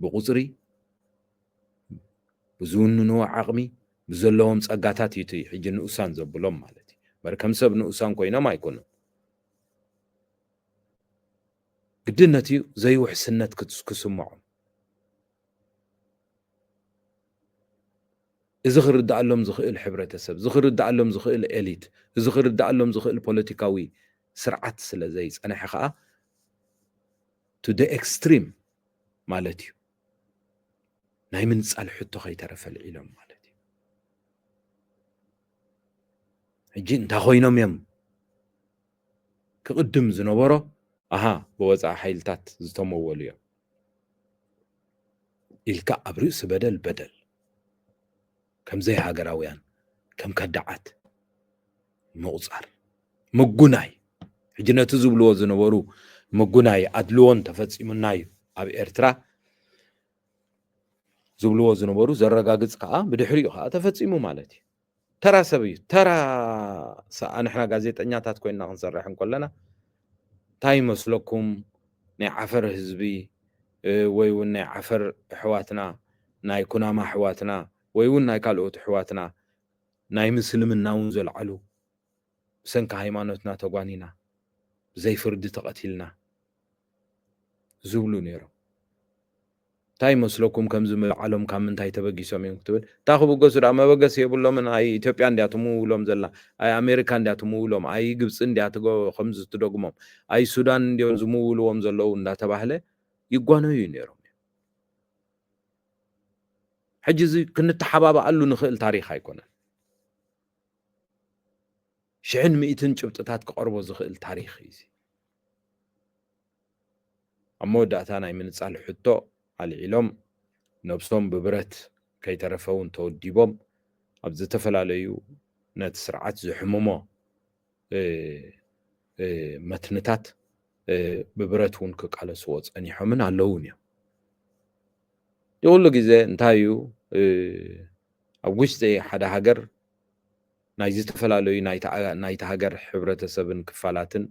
ብቁፅሪ ብዝውንንዎ ዓቕሚ ብዘለዎም ፀጋታት እዩ ሕጂ ንኡሳን ዘብሎም ማለት እዩ በሪ ከም ሰብ ንኡሳን ኮይኖም ኣይኮኑን ግድነት እዩ ዘይውሕስነት ክስምዖም እዚ ክርዳእሎም ዝኽእል ሕብረተሰብ እዚ ክርዳእሎም ዝኽእል ኤሊት እዚ ክርዳእሎም ዝኽእል ፖለቲካዊ ስርዓት ስለ ዘይፀንሐ ከዓ ቱ ደ ኤክስትሪም ማለት እዩ ናይ ምንፃል ሕቶ ከይተረፈ ልዒሎም ማለት እዩ ሕጂ እንታይ ኮይኖም እዮም ክቅድም ዝነበሮ ኣሃ ብወፃኢ ሓይልታት ዝተመወሉ እዮም ኢልካ ኣብ ርእሲ በደል በደል ከምዘይ ሃገራውያን ከም ከዳዓት ምቁፃር ምጉናይ ሕጂ ነቲ ዝብልዎ ዝነበሩ ምጉናይ ኣድልዎን ተፈፂሙና እዩ ኣብ ኤርትራ ዝብልዎ ዝነበሩ ዘረጋግፅ ከዓ ብድሕሪኡ ከዓ ተፈፂሙ ማለት እዩ ተራ ሰብ እዩ ተራ ንሕና ጋዜጠኛታት ኮይንና ክንሰርሕ እንከለና እንታይ ይመስለኩም ናይ ዓፈር ህዝቢ ወይ እውን ናይ ዓፈር ኣሕዋትና ናይ ኩናማ ኣሕዋትና ወይ እውን ናይ ካልኦት ኣሕዋትና ናይ ምስልምና እውን ዘልዓሉ ብሰንኪ ሃይማኖትና ተጓኒና ብዘይ ፍርዲ ተቐቲልና ዝብሉ ነይሮም እንታይ ይመስለኩም ከምዚ ምልዓሎም ካብ ምንታይ ተበጊሶም እዮም ክትብል እታ ክብገሱ ዳ መበገሲ የብሎምን ኣይ ኢትዮጵያ እንድያ ትምውሎም ዘላ ኣይ ኣሜሪካ እንድያ ትምውሎም ኣይ ግብፂ እንድያ ከምዚ ትደግሞም ኣይ ሱዳን እንድዮም ዝምውልዎም ዘለዉ እንዳተባህለ ይጓነዩ ነይሮም ሕጂ እዚ ክንተሓባብኣሉ ንኽእል ታሪክ ኣይኮነን ሽሕን ሚእትን ጭብጥታት ክቐርቦ ዝኽእል ታሪክ እዩ ኣብ መወዳእታ ናይ ምንፃል ሕቶ ኣልዒሎም ነብሶም ብብረት ከይተረፈውን ተወዲቦም ኣብ ዝተፈላለዩ ነቲ ስርዓት ዝሕምሞ መትንታት ብብረት እውን ክቃለስዎ ፀኒሖምን ኣለውን እዮም ይኩሉ ግዜ እንታይ እዩ ኣብ ውሽጢ ሓደ ሃገር ናይ ዝተፈላለዩ ናይቲ ሃገር ሕብረተሰብን ክፋላትን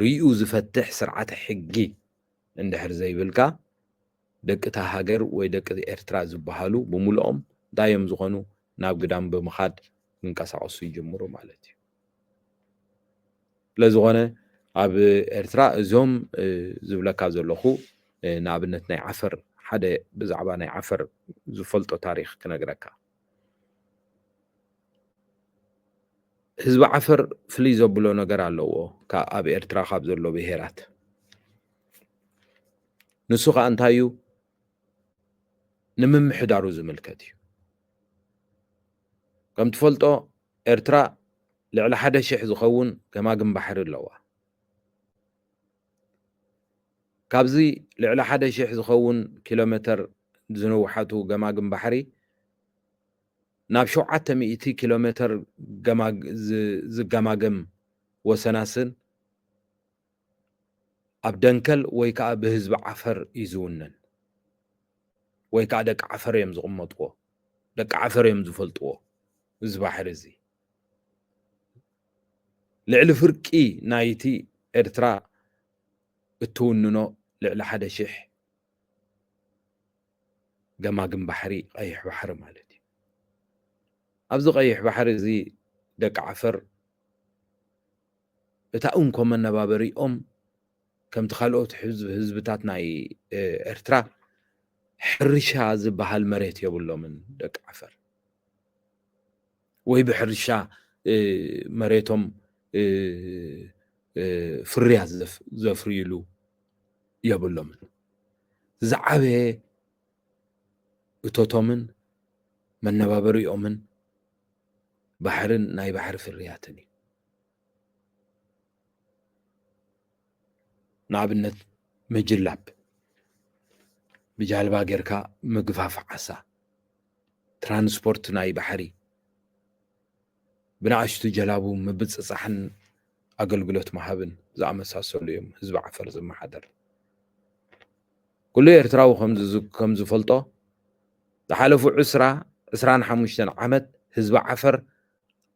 ርኢዩ ዝፈትሕ ስርዓተ ሕጊ እንድሕር ዘይብልካ ደቅታ ሃገር ወይ ደቂ ኤርትራ ዝበሃሉ ብምልኦም ዳዮም ዝኾኑ ናብ ግዳም ብምኻድ ምንቀሳቀሱ ይጀምሩ ማለት እዩ ስለዝኾነ ኣብ ኤርትራ እዞም ዝብለካ ዘለኹ ንኣብነት ናይ ዓፈር ሓደ ብዛዕባ ናይ ዓፈር ዝፈልጦ ታሪክ ክነግረካ ህዝቢ ዓፈር ፍልይ ዘብሎ ነገር ኣለዎ ኣብ ኤርትራ ካብ ዘሎ ብሄራት ንሱ ከዓ እንታይ እዩ ንምምሕዳሩ ዝምልከት እዩ ከም ትፈልጦ ኤርትራ ልዕሊ 1,000 ዝኸውን ገማግም ባሕሪ ኣለዋ ካብዚ ልዕሊ 1,000 ዝኸውን ኪሎ ሜትር ዝነውሓቱ ገማግም ባሕሪ ናብ 700 ኪሎ ሜትር ዝገማገም ወሰናስን ኣብ ደንከል ወይ ከዓ ብህዝቢ ዓፈር እዩ ዝውነን ወይ ከዓ ደቂ ዓፈር እዮም ዝቕመጥዎ ደቂ ዓፈር እዮም ዝፈልጥዎ እዚ ባሕሪ እዚ ልዕሊ ፍርቂ ናይቲ ኤርትራ እትውንኖ ልዕሊ 1,000 ገማግም ባሕሪ ቀይሕ ባሕሪ ማለት እዩ ኣብዚ ቀይሕ ባሕሪ እዚ ደቂ ዓፈር እታ እንኮ መነባበሪኦም ከምቲ ካልኦት ህዝብታት ናይ ኤርትራ ሕርሻ ዝበሃል መሬት የብሎምን ደቂ ዓፈር ወይ ብሕርሻ መሬቶም ፍርያት ዘፍርይሉ የብሎምን ዝዓበየ እቶቶምን መነባበሪኦምን ባሕርን ናይ ባሕሪ ፍርያትን እዩ ንኣብነት ምጅላብ ብጃልባ ጌርካ ምግፋፍ ዓሳ ትራንስፖርት ናይ ባሕሪ ብናእሽቱ ጀላቡ ምብፅፃሕን ኣገልግሎት መሃብን ዝኣመሳሰሉ እዮም ህዝቢ ዓፈር ዝመሓደር ኩሉ ኤርትራዊ ከም ዝፈልጦ ዝሓለፉ 25 ዓመት ህዝቢ ዓፈር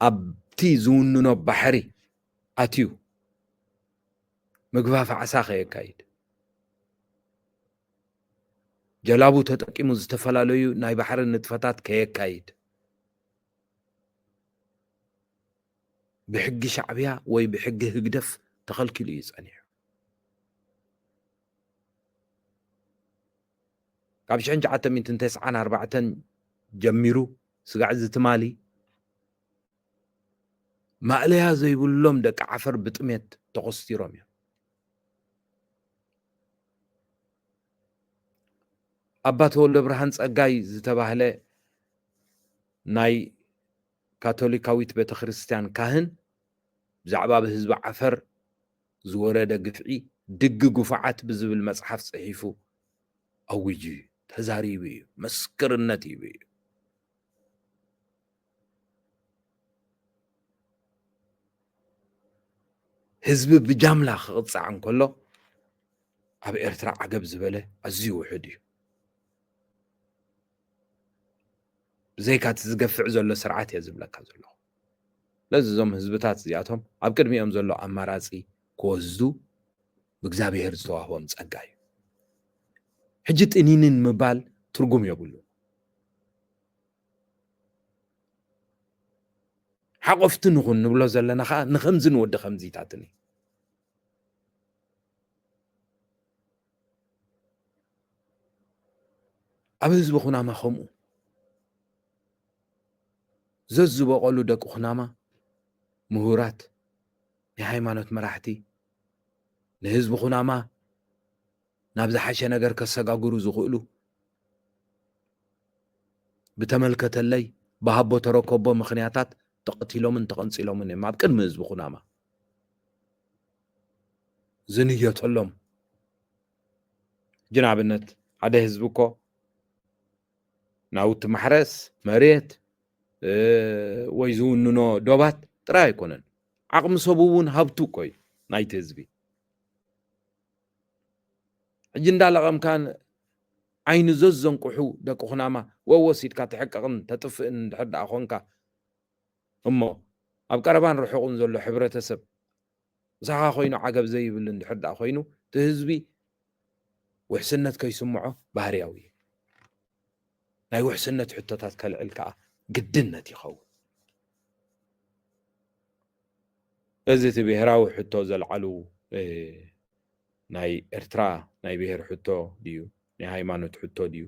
ኣብቲ ዝውንኖ ባሕሪ ኣትዩ ምግባፍ ዓሳ ከየካይድ ጀላቡ ተጠቂሙ ዝተፈላለዩ ናይ ባሕሪ ንጥፈታት ከየካይድ ብሕጊ ሻዕብያ ወይ ብሕጊ ህግደፍ ተኸልኪሉ እዩ ፀኒሑ ካብ 1994 ጀሚሩ ስጋዕ ዝትማሊ ማእለያ ዘይብሎም ደቂ ዓፈር ብጥሜት ተቆስቲሮም እዮም ኣባ ተወልደ ብርሃን ፀጋይ ዝተባህለ ናይ ካቶሊካዊት ቤተክርስትያን ካህን ብዛዕባ ብህዝቢ ዓፈር ዝወረደ ግፍዒ ድጊ ጉፍዓት ብዝብል መፅሓፍ ፅሒፉ ኣውጁ ተዛሪቡ እዩ መስክርነት ይቡ እዩ ህዝቢ ብጃምላ ክቕፃዕ እንከሎ ኣብ ኤርትራ ዓገብ ዝበለ ኣዝዩ ውሕድ እዩ ብዘይካት ዝገፍዕ ዘሎ ስርዓት እየ ዝብለካ ዘለኹ ለዚ እዞም ህዝብታት እዚኣቶም ኣብ ቅድሚኦም ዘሎ ኣማራፂ ክወስዱ ብእግዚኣብሔር ዝተዋህቦም ፀጋ እዩ ሕጂ ጥኒንን ምባል ትርጉም የብሉ ሓቆፍቲ ንኹን ንብሎ ዘለና ከዓ ንከምዚ ንወዲ ከምዚታትኒ ኣብ ህዝቢ ኩናማ ከምኡ ዘዝበቐሉ ደቂ ኩናማ ምሁራት የሃይማኖት መራሕቲ ንህዝቢ ኩናማ ናብ ዝሓሸ ነገር ከሰጋግሩ ዝኽእሉ ብተመልከተለይ ብሃቦ ተረከቦ ምክንያታት ተቐቲሎምን ተቐንፂሎምን እዮም ኣብ ቅድሚ ህዝቢ ኩናማ ዝንየተሎም ሕጂ ንኣብነት ሓደ ህዝቢ እኮ ናውቲ ማሕረስ መሬት ወይ ዝውንኖ ዶባት ጥራይ ኣይኮነን ዓቕሚ ሰቡ እውን ሃብቱ ኮይ ናይቲ ህዝቢ ሕጂ እንዳለቐምካ ዓይኒ ዘዘንቁሑ ደቂ ኩናማ ወወሲድካ ትሕቀቕን ተጥፍእን እንድሕር ደኣ ኮንካ እሞ ኣብ ቀረባን ርሑቕን ዘሎ ሕብረተሰብ ምሳኻ ኮይኑ ዓገብ ዘይብል እንድሕር ደኣ ኮይኑ እቲ ህዝቢ ውሕስነት ከይስምዖ ባህርያዊ ናይ ውሕስነት ሕቶታት ከልዕል ከዓ ግድነት ይኸውን እዚ እቲ ብሄራዊ ሕቶ ዘልዓሉ ናይ ኤርትራ ናይ ብሄር ሕቶ ድዩ ናይ ሃይማኖት ሕቶ ድዩ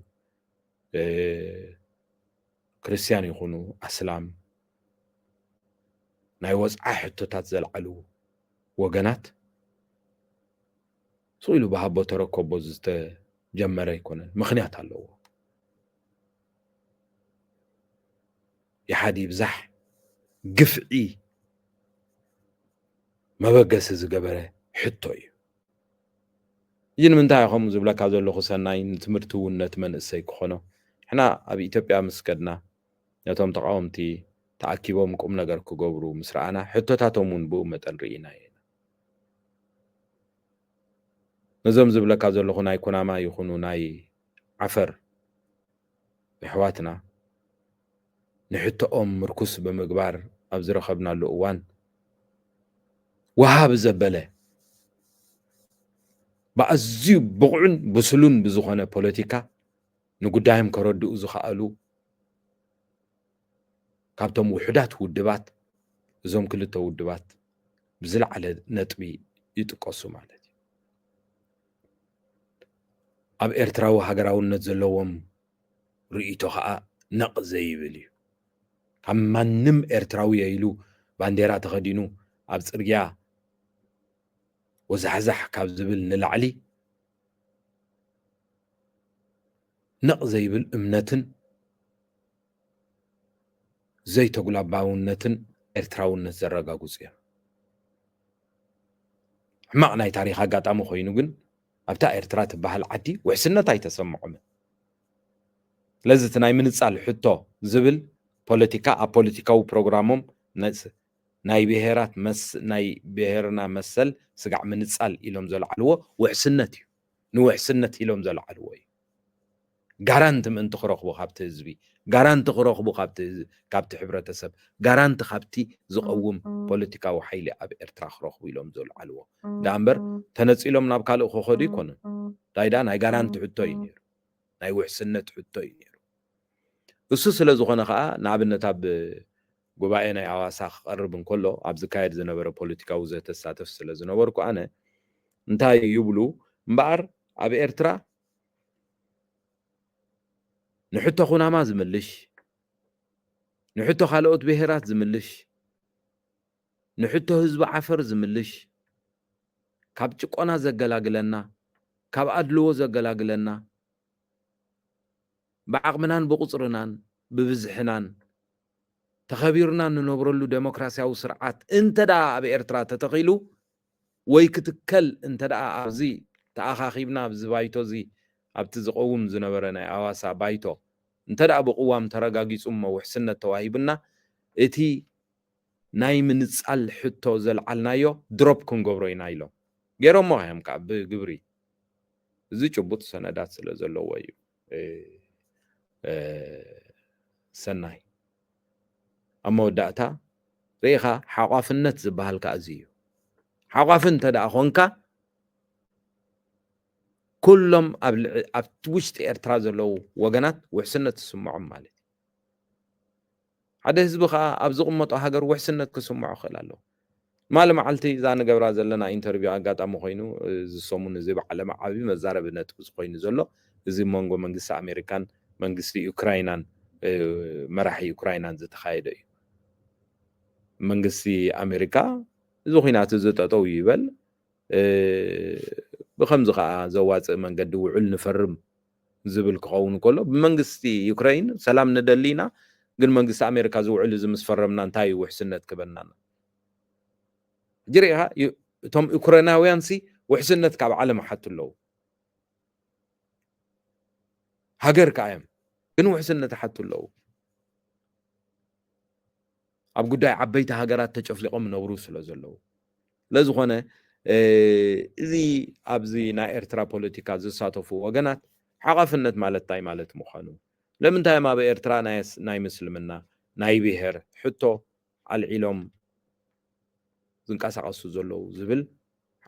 ክርስቲያን ይኹኑ ኣስላም ናይ ወፅዓ ሕቶታት ዘልዓሉ ወገናት ስኢሉ ብሃቦ ተረከቦ ዝተጀመረ ይኮነን ምክንያት ኣለዎ የሓዲ ብዛሕ ግፍዒ መበገሲ ዝገበረ ሕቶ እዩ እዚ ንምንታይ ከምኡ ዝብለካ ዘለኹ ሰናይ ንትምህርቲ እውን ነቲ መንእሰይ ክኾኖ ሕና ኣብ ኢትዮጵያ ምስ ከድና ነቶም ተቃወምቲ ተኣኪቦም ቁም ነገር ክገብሩ ምስ ረኣና ሕቶታቶም እውን ብኡ መጠን ርኢና ኢና ነዞም ዝብለካ ዘለኹ ናይ ኩናማ ይኹኑ ናይ ዓፈር ኣሕዋትና ንሕቶኦም ምርኩስ ብምግባር ኣብ ዝረኸብናሉ እዋን ወሃብ ዘበለ ብኣዝዩ ብቑዕን ብስሉን ብዝኾነ ፖለቲካ ንጉዳዮም ከረድኡ ዝኽኣሉ ካብቶም ውሕዳት ውድባት እዞም ክልተ ውድባት ብዝለዓለ ነጥቢ ይጥቀሱ ማለት እዩ ኣብ ኤርትራዊ ሃገራውነት ዘለዎም ርእይቶ ከዓ ነቕ ዘይብል እዩ ካብ ማንም ኤርትራዊ የኢሉ ባንዴራ ተኸዲኑ ኣብ ፅርግያ ወዛሕዛሕ ካብ ዝብል ንላዕሊ ነቕ ዘይብል እምነትን ዘይተጉላባውነትን ኤርትራውነት ዘረጋግፁ እዮም ሕማቕ ናይ ታሪክ ኣጋጣሚ ኮይኑ ግን ኣብታ ኤርትራ ትበሃል ዓዲ ውሕስነት ኣይተሰምዖም ስለዚ እቲ ናይ ምንጻል ሕቶ ዝብል ፖለቲካ ኣብ ፖለቲካዊ ፕሮግራሞም ናይ ብሄራት ናይ ብሄርና መሰል ስጋዕ ምንጻል ኢሎም ዘለዓልዎ ውሕስነት እዩ ንውሕስነት ኢሎም ዘለዓልዎ እዩ ጋራንቲ ምእንቲ ክረኽቡ ካብቲ ህዝቢ ጋራንቲ ክረኽቡ ካብቲ ሕብረተሰብ ጋራንቲ ካብቲ ዝቐውም ፖለቲካዊ ሓይሊ ኣብ ኤርትራ ክረኽቡ ኢሎም ዘለዓልዎ ዳ እምበር ተነፂሎም ናብ ካልእ ክኸዱ ይኮኑን ዳይዳ ናይ ጋራንቲ ሕቶ እዩ ነይሩ ናይ ውሕስነት ሕቶ እዩ ነይሩ እሱ ስለ ዝኾነ ከዓ ንኣብነት ኣብ ጉባኤ ናይ ኣዋሳ ክቐርብ እንከሎ ኣብ ዝካየድ ዝነበረ ፖለቲካዊ ዘተሳተፍ ስለ ዝነበርኩ ኣነ እንታይ ይብሉ እምበኣር ኣብ ኤርትራ ንሕቶ ኩናማ ዝምልሽ ንሕቶ ካልኦት ብሄራት ዝምልሽ ንሕቶ ህዝቢ ዓፈር ዝምልሽ ካብ ጭቆና ዘገላግለና ካብ ኣድልዎ ዘገላግለና ብዓቕምናን ብቁፅርናን ብብዝሕናን ተኸቢርና ንነብረሉ ዴሞክራሲያዊ ስርዓት እንተዳ ኣብ ኤርትራ ተተኺሉ ወይ ክትከል እንተዳ ኣብዚ ተኣኻኺብና ኣብዚ ባይቶ እዚ ኣብቲ ዝቐውም ዝነበረ ናይ ኣዋሳ ባይቶ እንተዳ ብቕዋም ተረጋጊጹ ውሕስነት ተዋሂብና እቲ ናይ ምንጻል ሕቶ ዘልዓልናዮ ድሮፕ ክንገብሮ ኢና ኢሎም ገይሮሞ እዮም ከዓ ብግብሪ እዚ ጭቡጥ ሰነዳት ስለ ዘለዎ እዩ ሰናይ ኣብ መወዳእታ ርኢኻ ሓቋፍነት ዝበሃል ከዓ እዚ እዩ ሓቋፍ እንተደኣ ኮንካ ኩሎም ኣብ ውሽጢ ኤርትራ ዘለዉ ወገናት ውሕስነት ዝስምዖም ማለት እዩ ሓደ ህዝቢ ከዓ ኣብ ዝቕመጦ ሃገር ውሕስነት ክስምዖ ክእል ኣለዎ ማለ መዓልቲ እዛ ንገብራ ዘለና ኢንተርቪው ኣጋጣሚ ኮይኑ ዝሰሙን እዚ ብዓለም ዓብዪ መዛረብነት ኮይኑ ዘሎ እዚ መንጎ መንግስቲ ኣሜሪካን መንግስቲ ዩክራይናን መራሒ ዩክራይናን ዝተኻየደ እዩ መንግስቲ ኣሜሪካ እዚ ኩናት እዚ ጠጠው ይበል ብከምዚ ከዓ ዘዋፅእ መንገዲ ውዕል ንፈርም ዝብል ክኸውን ከሎ ብመንግስቲ ዩክራይን ሰላም ንደሊና ግን መንግስቲ ኣሜሪካ ዝውዕል እዚ ምስ ፈረምና እንታይ ውሕስነት ክበናና ጅሪኢኻ እቶም ዩክራይናውያን ሲ ውሕስነት ካብ ዓለም ሓቱ ኣለዉ ሃገር ከዓ እዮም ግን ውሕስነት ሓቱ ኣለዉ ኣብ ጉዳይ ዓበይቲ ሃገራት ተጨፍሊቆም ነብሩ ስለ ዘለዉ ለዝኾነ እዚ ኣብዚ ናይ ኤርትራ ፖለቲካ ዝሳተፉ ወገናት ሓቋፍነት ማለት እንታይ ማለት ምዃኑ ለምንታይ ኣብ ኤርትራ ናይ ምስልምና ናይ ብሄር ሕቶ ኣልዒሎም ዝንቀሳቐሱ ዘለዉ ዝብል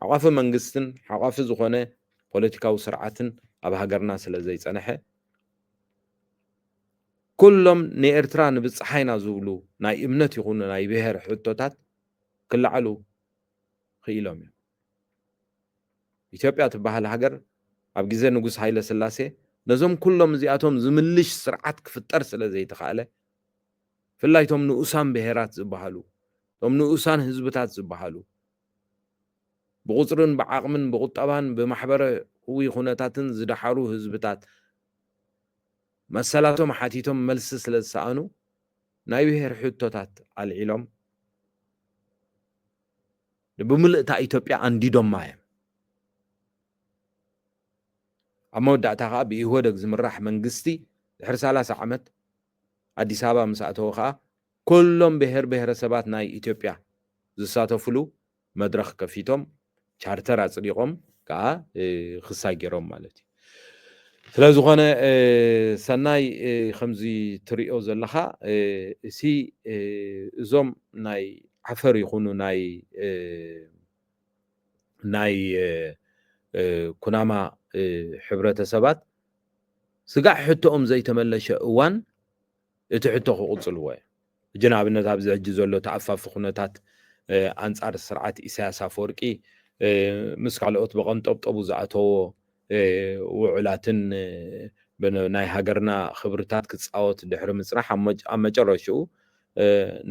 ሓቋፊ መንግስትን ሓቋፊ ዝኾነ ፖለቲካዊ ስርዓትን ኣብ ሃገርና ስለ ዘይፀንሐ ኩሎም ንኤርትራ ንብፅሓይና ዝብሉ ናይ እምነት ይኹኑ ናይ ብሄር ሕቶታት ክለዓሉ ክኢሎም እዮም ኢትዮጵያ ትበሃል ሃገር ኣብ ግዜ ንጉስ ሃይለ ስላሴ ነዞም ኩሎም እዚኣቶም ዝምልሽ ስርዓት ክፍጠር ስለ ዘይተኻእለ ፍላይቶም ንኡሳን ብሄራት ዝበሃሉ ቶም ንኡሳን ህዝብታት ዝበሃሉ ብቁፅርን ብዓቕምን ብቁጠባን ብማሕበራዊ ኩነታትን ዝደሓሩ ህዝብታት መሰላቶም ሓቲቶም መልሲ ስለ ዝሰኣኑ ናይ ብሄር ሕቶታት ኣልዒሎም ብምልእታ ኢትዮጵያ አንዲዶማ እዮም ኣብ መወዳእታ ከዓ ብኢህወደግ ዝምራሕ መንግስቲ ድሕሪ 30 ዓመት ኣዲስ ኣበባ ምስ ኣተወ ከዓ ኩሎም ብሄር ብሄረሰባት ናይ ኢትዮጵያ ዝሳተፍሉ መድረክ ከፊቶም ቻርተር ኣፅዲቆም ከዓ ክሳይ ገይሮም ማለት እዩ ስለዝኾነ ሰናይ ከምዚ ትሪኦ ዘለኻ እዚ እዞም ናይ ዓፈር ይኹኑ ናይ ኩናማ ሕብረተሰባት ስጋዕ ሕቶኦም ዘይተመለሸ እዋን እቲ ሕቶ ክቕፅልዎ እዩ እጂ ንኣብነት ኣብዚ ሕጂ ዘሎ ተኣፋፊ ኩነታት ኣንጻር ስርዓት ኢሳያስ ኣፈወርቂ ምስ ካልኦት ብቐንጠብጠቡ ዝኣተዎ ውዕላትን ናይ ሃገርና ክብርታት ክፃወት ድሕሪ ምፅራሕ ኣብ መጨረሽኡ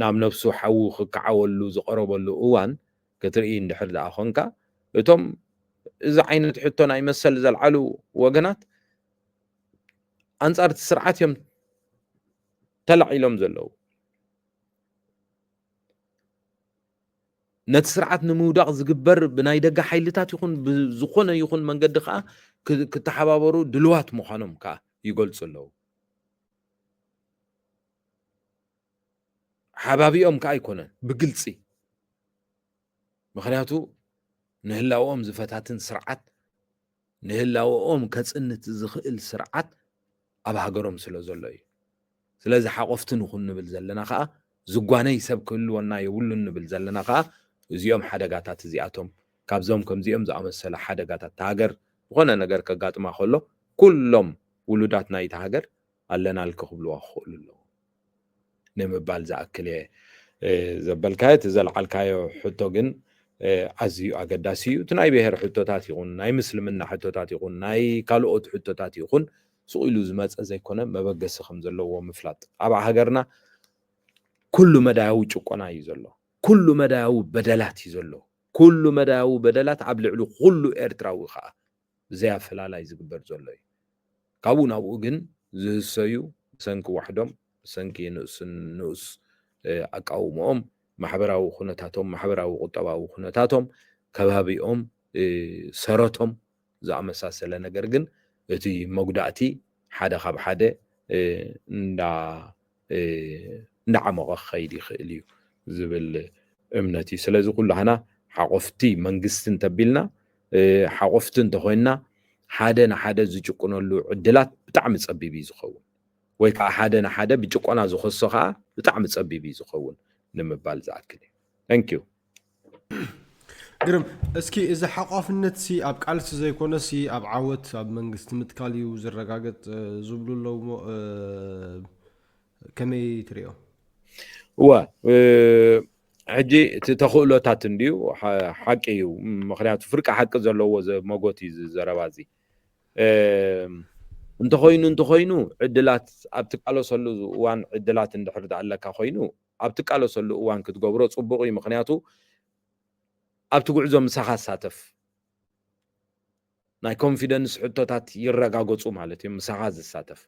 ናብ ነፍሱ ሓዊ ክከዓወሉ ዝቐረበሉ እዋን ክትርኢ እንድሕር ደኣ ኮንካ እቶም እዚ ዓይነት ሕቶ ናይ መሰል ዘልዓሉ ወገናት ኣንጻር እቲ ስርዓት እዮም ተላዒሎም ዘለዉ نت سرعة نموداق زقبر بنايدقة حيلتات يكون بزخونة يكون من قد خا كتحبابرو دلوات مخانم كا يقول صلو حبابيهم كا يكونن بقلصي مخنياتو نهلاوهم زفتاتن سرعات نهلاوهم كصنت زخيل سرعات اب هاجرهم سلو زلوي سلازي حقفتن نكون نبل زلنا خا زغواني سب كلونا يولو نبل زلنا خا እዚኦም ሓደጋታት እዚኣቶም ካብዞም ከምዚኦም ዝኣመሰለ ሓደጋታት ሃገር ዝኾነ ነገር ከጋጥማ ከሎ ኩሎም ውሉዳት ናይቲ ሃገር ኣለና ልክኽብልዋ ክኽእሉ ኣለዎ ንምባል ዝኣክል ዘበልካዮ ተዘለዓልካዮ ሕቶ ግን ኣዝዩ ኣገዳሲ እዩ እቲ ናይ ብሄር ሕቶታት ይኹን ናይ ምስልምና ሕቶታት ይኹን ናይ ካልኦት ሕቶታት ይኹን ስኢሉ ዝመፀ ዘይኮነ መበገሲ ከም ዘለዎ ምፍላጥ ኣብ ሃገርና ኩሉ መዳያዊ ጭቆና እዩ ዘሎ كل مداو بدلات يزلو كل مداو بدلات عبلعلو كل إرتراوي خا زي فلالا يزقبر زلوي كابونا وجن زسيو سنك وحدهم سنك نوس أقاومهم محبراو خناتهم محبراو قطباو خناتهم كبابيهم سراتهم زعم ساسل نجرجن تي مقدعتي حدا خب حدا نعم خيدي خيليو زبل امنتي سلازي كل هنا حقفتي منجستن تبيلنا حقفتن تخوينا حدا حدا زجقونلو عدلات بتعم صبيبي زخون ወይ ከዓ ሓደ ንሓደ ብጭቆና ዝኸሶ ከዓ ብጣዕሚ ፀቢብ እዩ ዝኸውን ንምባል ዝኣክል እዩ ታንክ ዩ ግርም እስኪ እዚ ሓቋፍነት ሲ ኣብ ቃልሲ ዘይኮነ ሲ ኣብ ዓወት ኣብ መንግስቲ ምትካል እዩ ዝረጋገጥ ዝብሉ ኣለዎ ከመይ ትሪኦ ዋ ሕጂ ተኽእሎታት እንድዩ ሓቂ እዩ ምክንያቱ ፍርቂ ሓቂ ዘለዎ መጎት እዩ ዘረባ እዚ እንተኾይኑ ዕድላት ኣብ ትቃለሰሉ እዋን ዕድላት እንድሕር ኣለካ ኮይኑ ኣብ ትቃለሰሉ እዋን ክትገብሮ ፅቡቅ እዩ ምክንያቱ ኣብቲ ጉዕዞ ምሳኻ ሳተፍ ናይ ኮንፊደንስ ሕቶታት ይረጋገፁ ማለት እዩ ምሳኻ ዝሳተፍ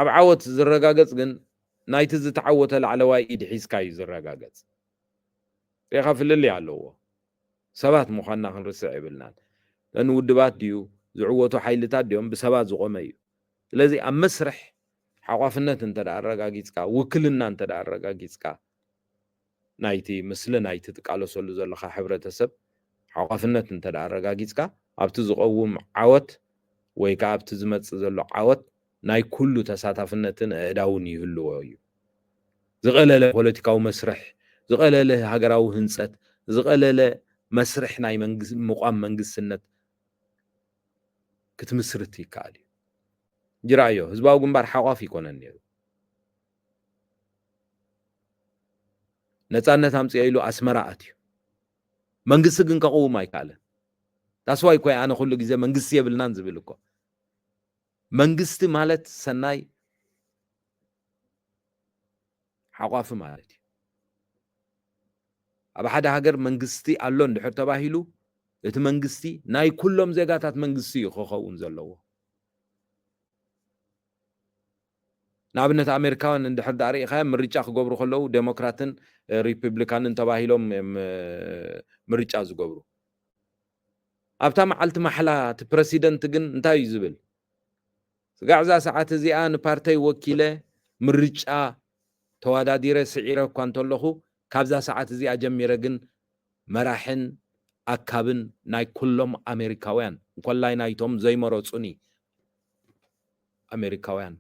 ኣብ ዓወት ዝረጋገፅ ግን ናይቲ ዝተዓወተ ላዕለዋይ ኢድ ሒዝካ እዩ ዝረጋገፅ ኢኻ ፍልል ኣለዎ ሰባት ምዃንና ክንርስዕ ይብልናን ንውድባት ድዩ ዝዕወቱ ሓይልታት ድዮም ብሰባት ዝቆመ እዩ ስለዚ ኣብ መስርሕ ሓቋፍነት እንተዳ ኣረጋጊፅካ ውክልና እንተዳ ኣረጋጊፅካ ናይቲ ምስሊ ናይቲ ትቃለሰሉ ዘለካ ሕብረተሰብ ሓቋፍነት እንተዳ ኣረጋጊፅካ ኣብቲ ዝቐውም ዓወት ወይ ከዓ ኣብቲ ዝመፅእ ዘሎ ዓወት ናይ ኩሉ ተሳታፍነትን እዳውን ይህልዎ እዩ ዝቐለለ ፖለቲካዊ መስርሕ ዝቐለለ ሃገራዊ ህንፀት ዝቐለለ መስርሕ ናይ ምቋም መንግስትነት ክትምስርት ይከኣል እዩ ጅራዮ ህዝባዊ ግንባር ሓቋፍ ይኮነን ነይሩ ነፃነት ኣምፅአ ኢሉ ኣስመራ ኣትዩ መንግስቲ ግን ከቕውም ኣይከኣለን ታስዋይ ኮይ ኣነ ኩሉ ግዜ መንግስቲ የብልናን ዝብል እኮ መንግስቲ ማለት ሰናይ ሓቋፍ ማለት እዩ ኣብ ሓደ ሃገር መንግስቲ ኣሎ እንድሕር ተባሂሉ እቲ መንግስቲ ናይ ኩሎም ዜጋታት መንግስቲ እዩ ክኸውን ዘለዎ ንኣብነት ኣሜሪካውያን እንድሕር ዳሪእኻ ምርጫ ክገብሩ ከለዉ ዴሞክራትን ሪፐብሊካንን ተባሂሎም ምርጫ ዝገብሩ ኣብታ መዓልቲ ማሕላ እቲ ፕረሲደንት ግን እንታይ እዩ ዝብል ስጋዕዛ ሰዓት እዚኣ ንፓርተይ ወኪለ ምርጫ ተወዳዲረ ስዒረ እኳ እንተለኹ ካብዛ ሰዓት እዚኣ ጀሚረ ግን መራሕን ኣካብን ናይ ኩሎም ኣሜሪካውያን እንኳላይ ናይቶም ዘይመረፁኒ ኣሜሪካውያን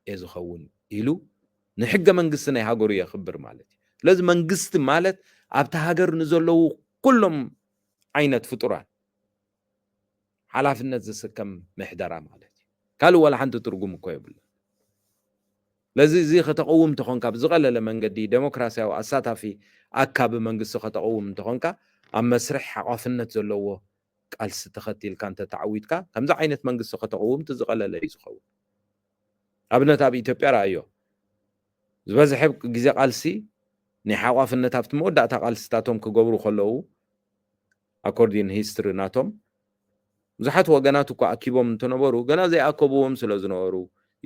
እየ ዝኸውን ኢሉ ንሕገ መንግስቲ ናይ ሃገሩ የኽብር ማለት እዩ ስለዚ መንግስቲ ማለት ኣብቲ ሃገር ንዘለዉ ኩሎም ዓይነት ፍጡራን ሓላፍነት ዝስከም ምሕደራ ማለት እዩ ካልእ ወላ ሓንቲ ትርጉም እኮ የብሉን ለዚ እዚ ከተቀውም ተኾንካ ብዝቐለለ መንገዲ ዴሞክራሲያዊ ኣሳታፊ ኣካብ መንግስቲ ከተቀውም እንተኾንካ ኣብ መስርሕ ሓቋፍነት ዘለዎ ቃልሲ ተኸቲልካ እንተተዓዊትካ ከምዚ ዓይነት መንግስቲ ከተቀውም ዝቐለለ እዩ ዝኸውን ኣብነት ኣብ ኢትዮጵያ ረኣዮ ዝበዝሐ ግዜ ቃልሲ ናይ ሓቋፍነት ኣብቲ መወዳእታ ቃልስታቶም ክገብሩ ከለዉ ኣኮርዲን ሂስትሪ ናቶም ብዙሓት ወገናት እኳ ኣኪቦም እንትነበሩ ገና ዘይኣከብዎም ስለ ዝነበሩ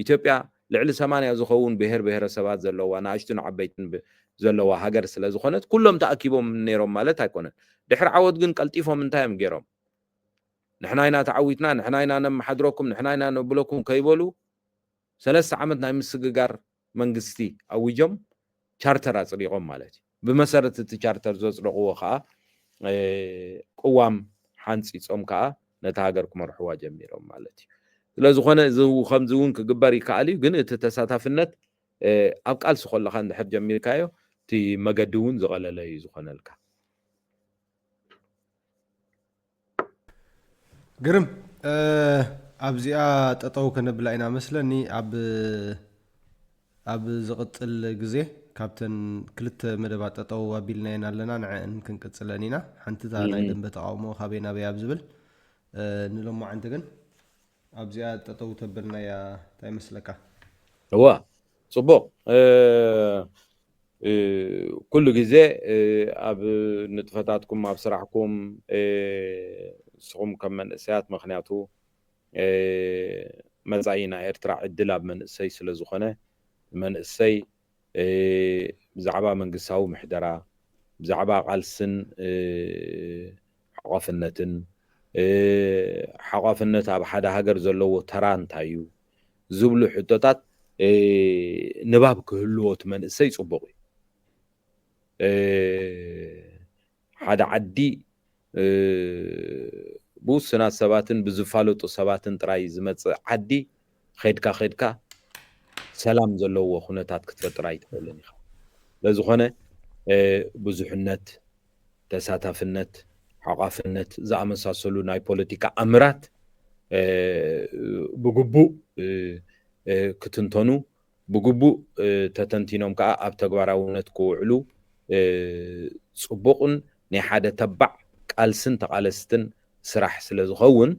ኢትዮጵያ ልዕሊ 80 ዝኸውን ብሄር ብሄረሰባት ዘለዋ ንኣሽቱን ዓበይትን ዘለዋ ሃገር ስለ ዝኾነት ኩሎም ተኣኪቦም ነይሮም ማለት ኣይኮነን ድሕሪ ዓወት ግን ቀልጢፎም እንታይ እዮም ገይሮም ንሕና ኢና ተዓዊትና ንሕና ኢና ነመሓድረኩም ንሕና ኢና ነብለኩም ከይበሉ 3 ዓመት ናይ ምስግጋር መንግስቲ ኣውጆም ቻርተር ኣጽዲቆም ማለት እዩ ብመሰረት እቲ ቻርተር ዘጽድቕዎ ከዓ ቅዋም ሓንፂፆም ከዓ ነታ ሃገር ክመርሕዋ ጀሚሮም ማለት እዩ ስለዝኾነ ከምዚ እውን ክግበር ይከኣል እዩ ግን እቲ ተሳታፍነት ኣብ ቃልሲ ኮለካ እንድሕር ጀሚርካዮ እቲ መገዲ እውን ዝቐለለ እዩ ዝኾነልካ ግርም ኣብዚኣ ጠጠው ከነብላ ኢና መስለኒ ኣብ ዝቕጥል ግዜ ካብተን ክልተ መደባት ጠጠው ኣቢልና ኢና ኣለና ንዕን ክንቅፅለን ኢና ሓንቲታ ናይ ደንበ ተቃውሞ ካበይ ናበይ ኣብ ዝብል ንሎማዓንቲ ግን ኣብዚኣ ጠጠው ተበልናያ እንታይ መስለካ እዋ ጽቡቕ ኩሉ ግዜ ኣብ ንጥፈታትኩም ኣብ ስራሕኩም ስኹም ከም መንእሰያት ምክንያቱ መጻኢና ኤርትራ ዕድል ኣብ መንእሰይ ስለ ዝኾነ መንእሰይ ብዛዕባ መንግስታዊ ምሕደራ ብዛዕባ ቃልስን ሓቋፍነትን ሓቋፍነት ኣብ ሓደ ሃገር ዘለዎ ተራ እንታይ እዩ ዝብሉ ሕቶታት ንባብ ክህልዎት መንእሰይ ጽቡቕ እዩ ሓደ ዓዲ ብውስናት ሰባትን ብዝፋለጡ ሰባትን ጥራይ ዝመጽእ ዓዲ ኸድካ ሰላም ዘለዎ ኩነታት ክትፈጥር ኣይትኽእልን ኢኻ ለዝኾነ ብዙሕነት ተሳታፍነት ሓቋፍነት ዝኣመሳሰሉ ናይ ፖለቲካ ኣምራት ብግቡእ ክትንተኑ ብግቡእ ተተንቲኖም ከዓ ኣብ ተግባራውነት ክውዕሉ ጽቡቕን ናይ ሓደ ተባዕ ቃልስን ተቓለስትን ስራሕ ስለ ዝኸውን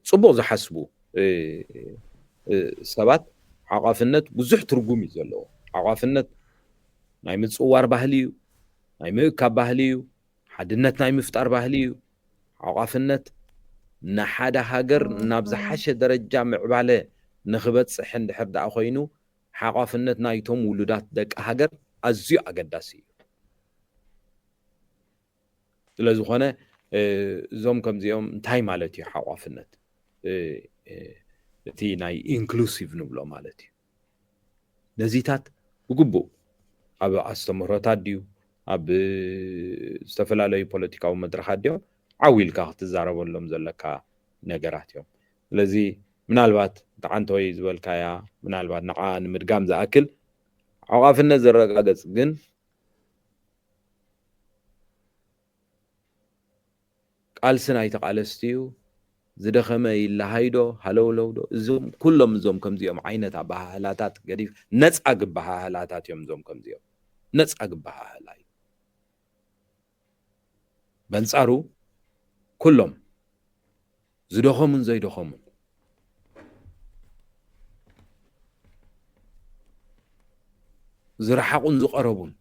ጽቡቕ ዝሓስቡ ሰባት ሓቋፍነት ብዙሕ ትርጉም እዩ ዘለዎ ሓቋፍነት ናይ ምጽዋር ባህሊ እዩ ናይ ምእካብ ባህሊ እዩ ሓድነት ናይ ምፍጣር ባህሊ እዩ ሓቋፍነት ንሓደ ሃገር ናብ ዝሓሸ ደረጃ ምዕባለ ንኽበጽሕ እንድሕር ደኣ ኮይኑ ሓቋፍነት ናይቶም ውሉዳት ደቂ ሃገር ኣዝዩ ኣገዳሲ እዩ ስለዝኾነ እዞም ከምዚኦም እንታይ ማለት እዩ ሓቋፍነት እቲ ናይ ኢንክሉሲቭ ንብሎ ማለት እዩ ነዚታት ብግቡእ ኣብ ኣስተምህሮታት ድዩ ኣብ ዝተፈላለዩ ፖለቲካዊ መድረኻት ድዮም ዓዊልካ ክትዛረበሎም ዘለካ ነገራት እዮም ስለዚ ምናልባት ተዓንተ ወይ ዝበልካያ ምናልባት ንዓ ንምድጋም ዝኣክል ዓቋፍነት ዘረጋገጽ ግን ቃልስን ኣይተቃለስትዩ ዝደኸመ ይለሃይዶ ሃለውለውዶ እዞም ኩሎም እዞም ከምዚኦም ዓይነት ኣባህላታት ገዲፍ ነፃ ግባህላታት እዮም እዞም ከምዚኦም ነፃ ግባህላ እዩ በንጻሩ ኩሎም ዝደኸሙን ዘይደኸሙን ዝረሓቁን ዝቐረቡን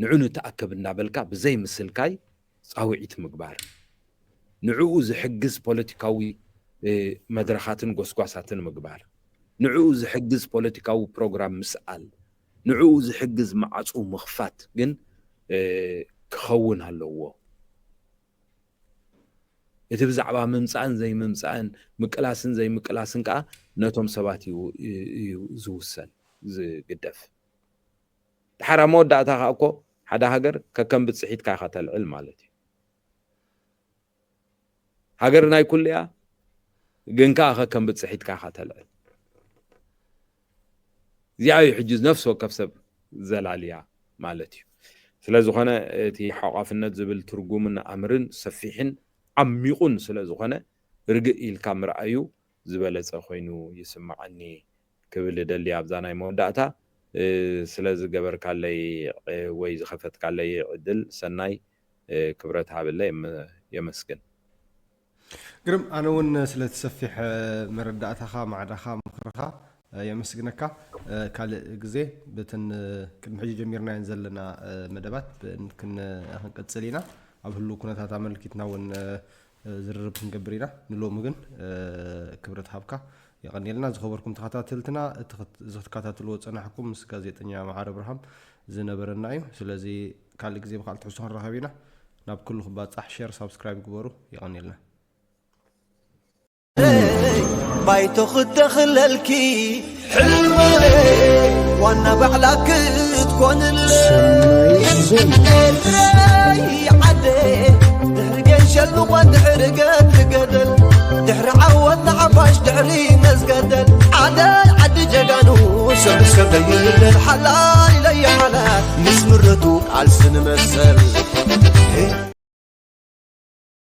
ንዑ ንተኣከብ እናበልካ ብዘይ ምስልካይ ጻውዒት ምግባር ንዑ ዝሕግዝ ፖለቲካዊ መድረኻትን ጎስጓሳትን ምግባር ንዑ ዝሕግዝ ፖለቲካዊ ፕሮግራም ምስኣል ንዑ ዝሕግዝ ማዕፁ ምኽፋት ግን ክኸውን ኣለዎ እቲ ብዛዕባ ምምፃእን ዘይምምፃእን ምቅላስን ዘይምቅላስን ከዓ ነቶም ሰባት እዩ ዝውሰን ዝግደፍ ድሓር መወዳእታ ከዓ እኮ ሓደ ሃገር ከከም ብፅሒትካ ኢኻ ተልዕል ማለት እዩ ሃገር ናይ ኩሉ እያ ግን ከዓ ከከም ብፅሒትካ ኢኻ ተልዕል እዚኣ እዩ ሕጂ ነፍሲ ወከፍ ሰብ ዘላልያ ማለት እዩ ስለዝኾነ እቲ ሓቋፍነት ዝብል ትርጉምን ኣምርን ሰፊሕን ዓሚቑን ስለዝኾነ ርግእ ኢልካ ምርኣዩ ዝበለፀ ኮይኑ ይስማዓኒ ክብል ደሊ ኣብዛ ናይ መወዳእታ ስለዝገበርካለይ ወይ ዝኸፈትካለይ ዕድል ሰናይ ክብረት ሃብለይ የመስግን ግርም ኣነ እውን ስለተሰፊሕ መረዳእታኻ ማዕዳኻ ምክርኻ የመስግነካ ካልእ ግዜ በተን ቅድሚ ሕጂ ጀሚርናየን ዘለና መደባት ክንቀፅል ኢና ኣብ ህሉ ኩነታት ኣመልኪትና እውን ዝርርብ ክንገብርና ንሎም ግን ክብረት ሃብካ يقنيلنا زخبركم تخاتاتلتنا زخاتاتلو صناحكم مس ጋዜጠኛ መዓር አብርሃም ዝነበረና እዩ ስለዚ ካልእ ግዜ በቃል ትሕሶ ረሃቢና ናብ ኩሉ ባጻሕ ሼር ሰብስክራይብ ግበሩ ይقنيلنا بايتو خدخللكي حلوه وانا بعلاك تكون عدي دحرقين شلو ودحرقات قدل دحر عود عباش دحري نزقدل عدي جقانو سمسر ديل الحلال لي حلال مسمرتو عالسن مسل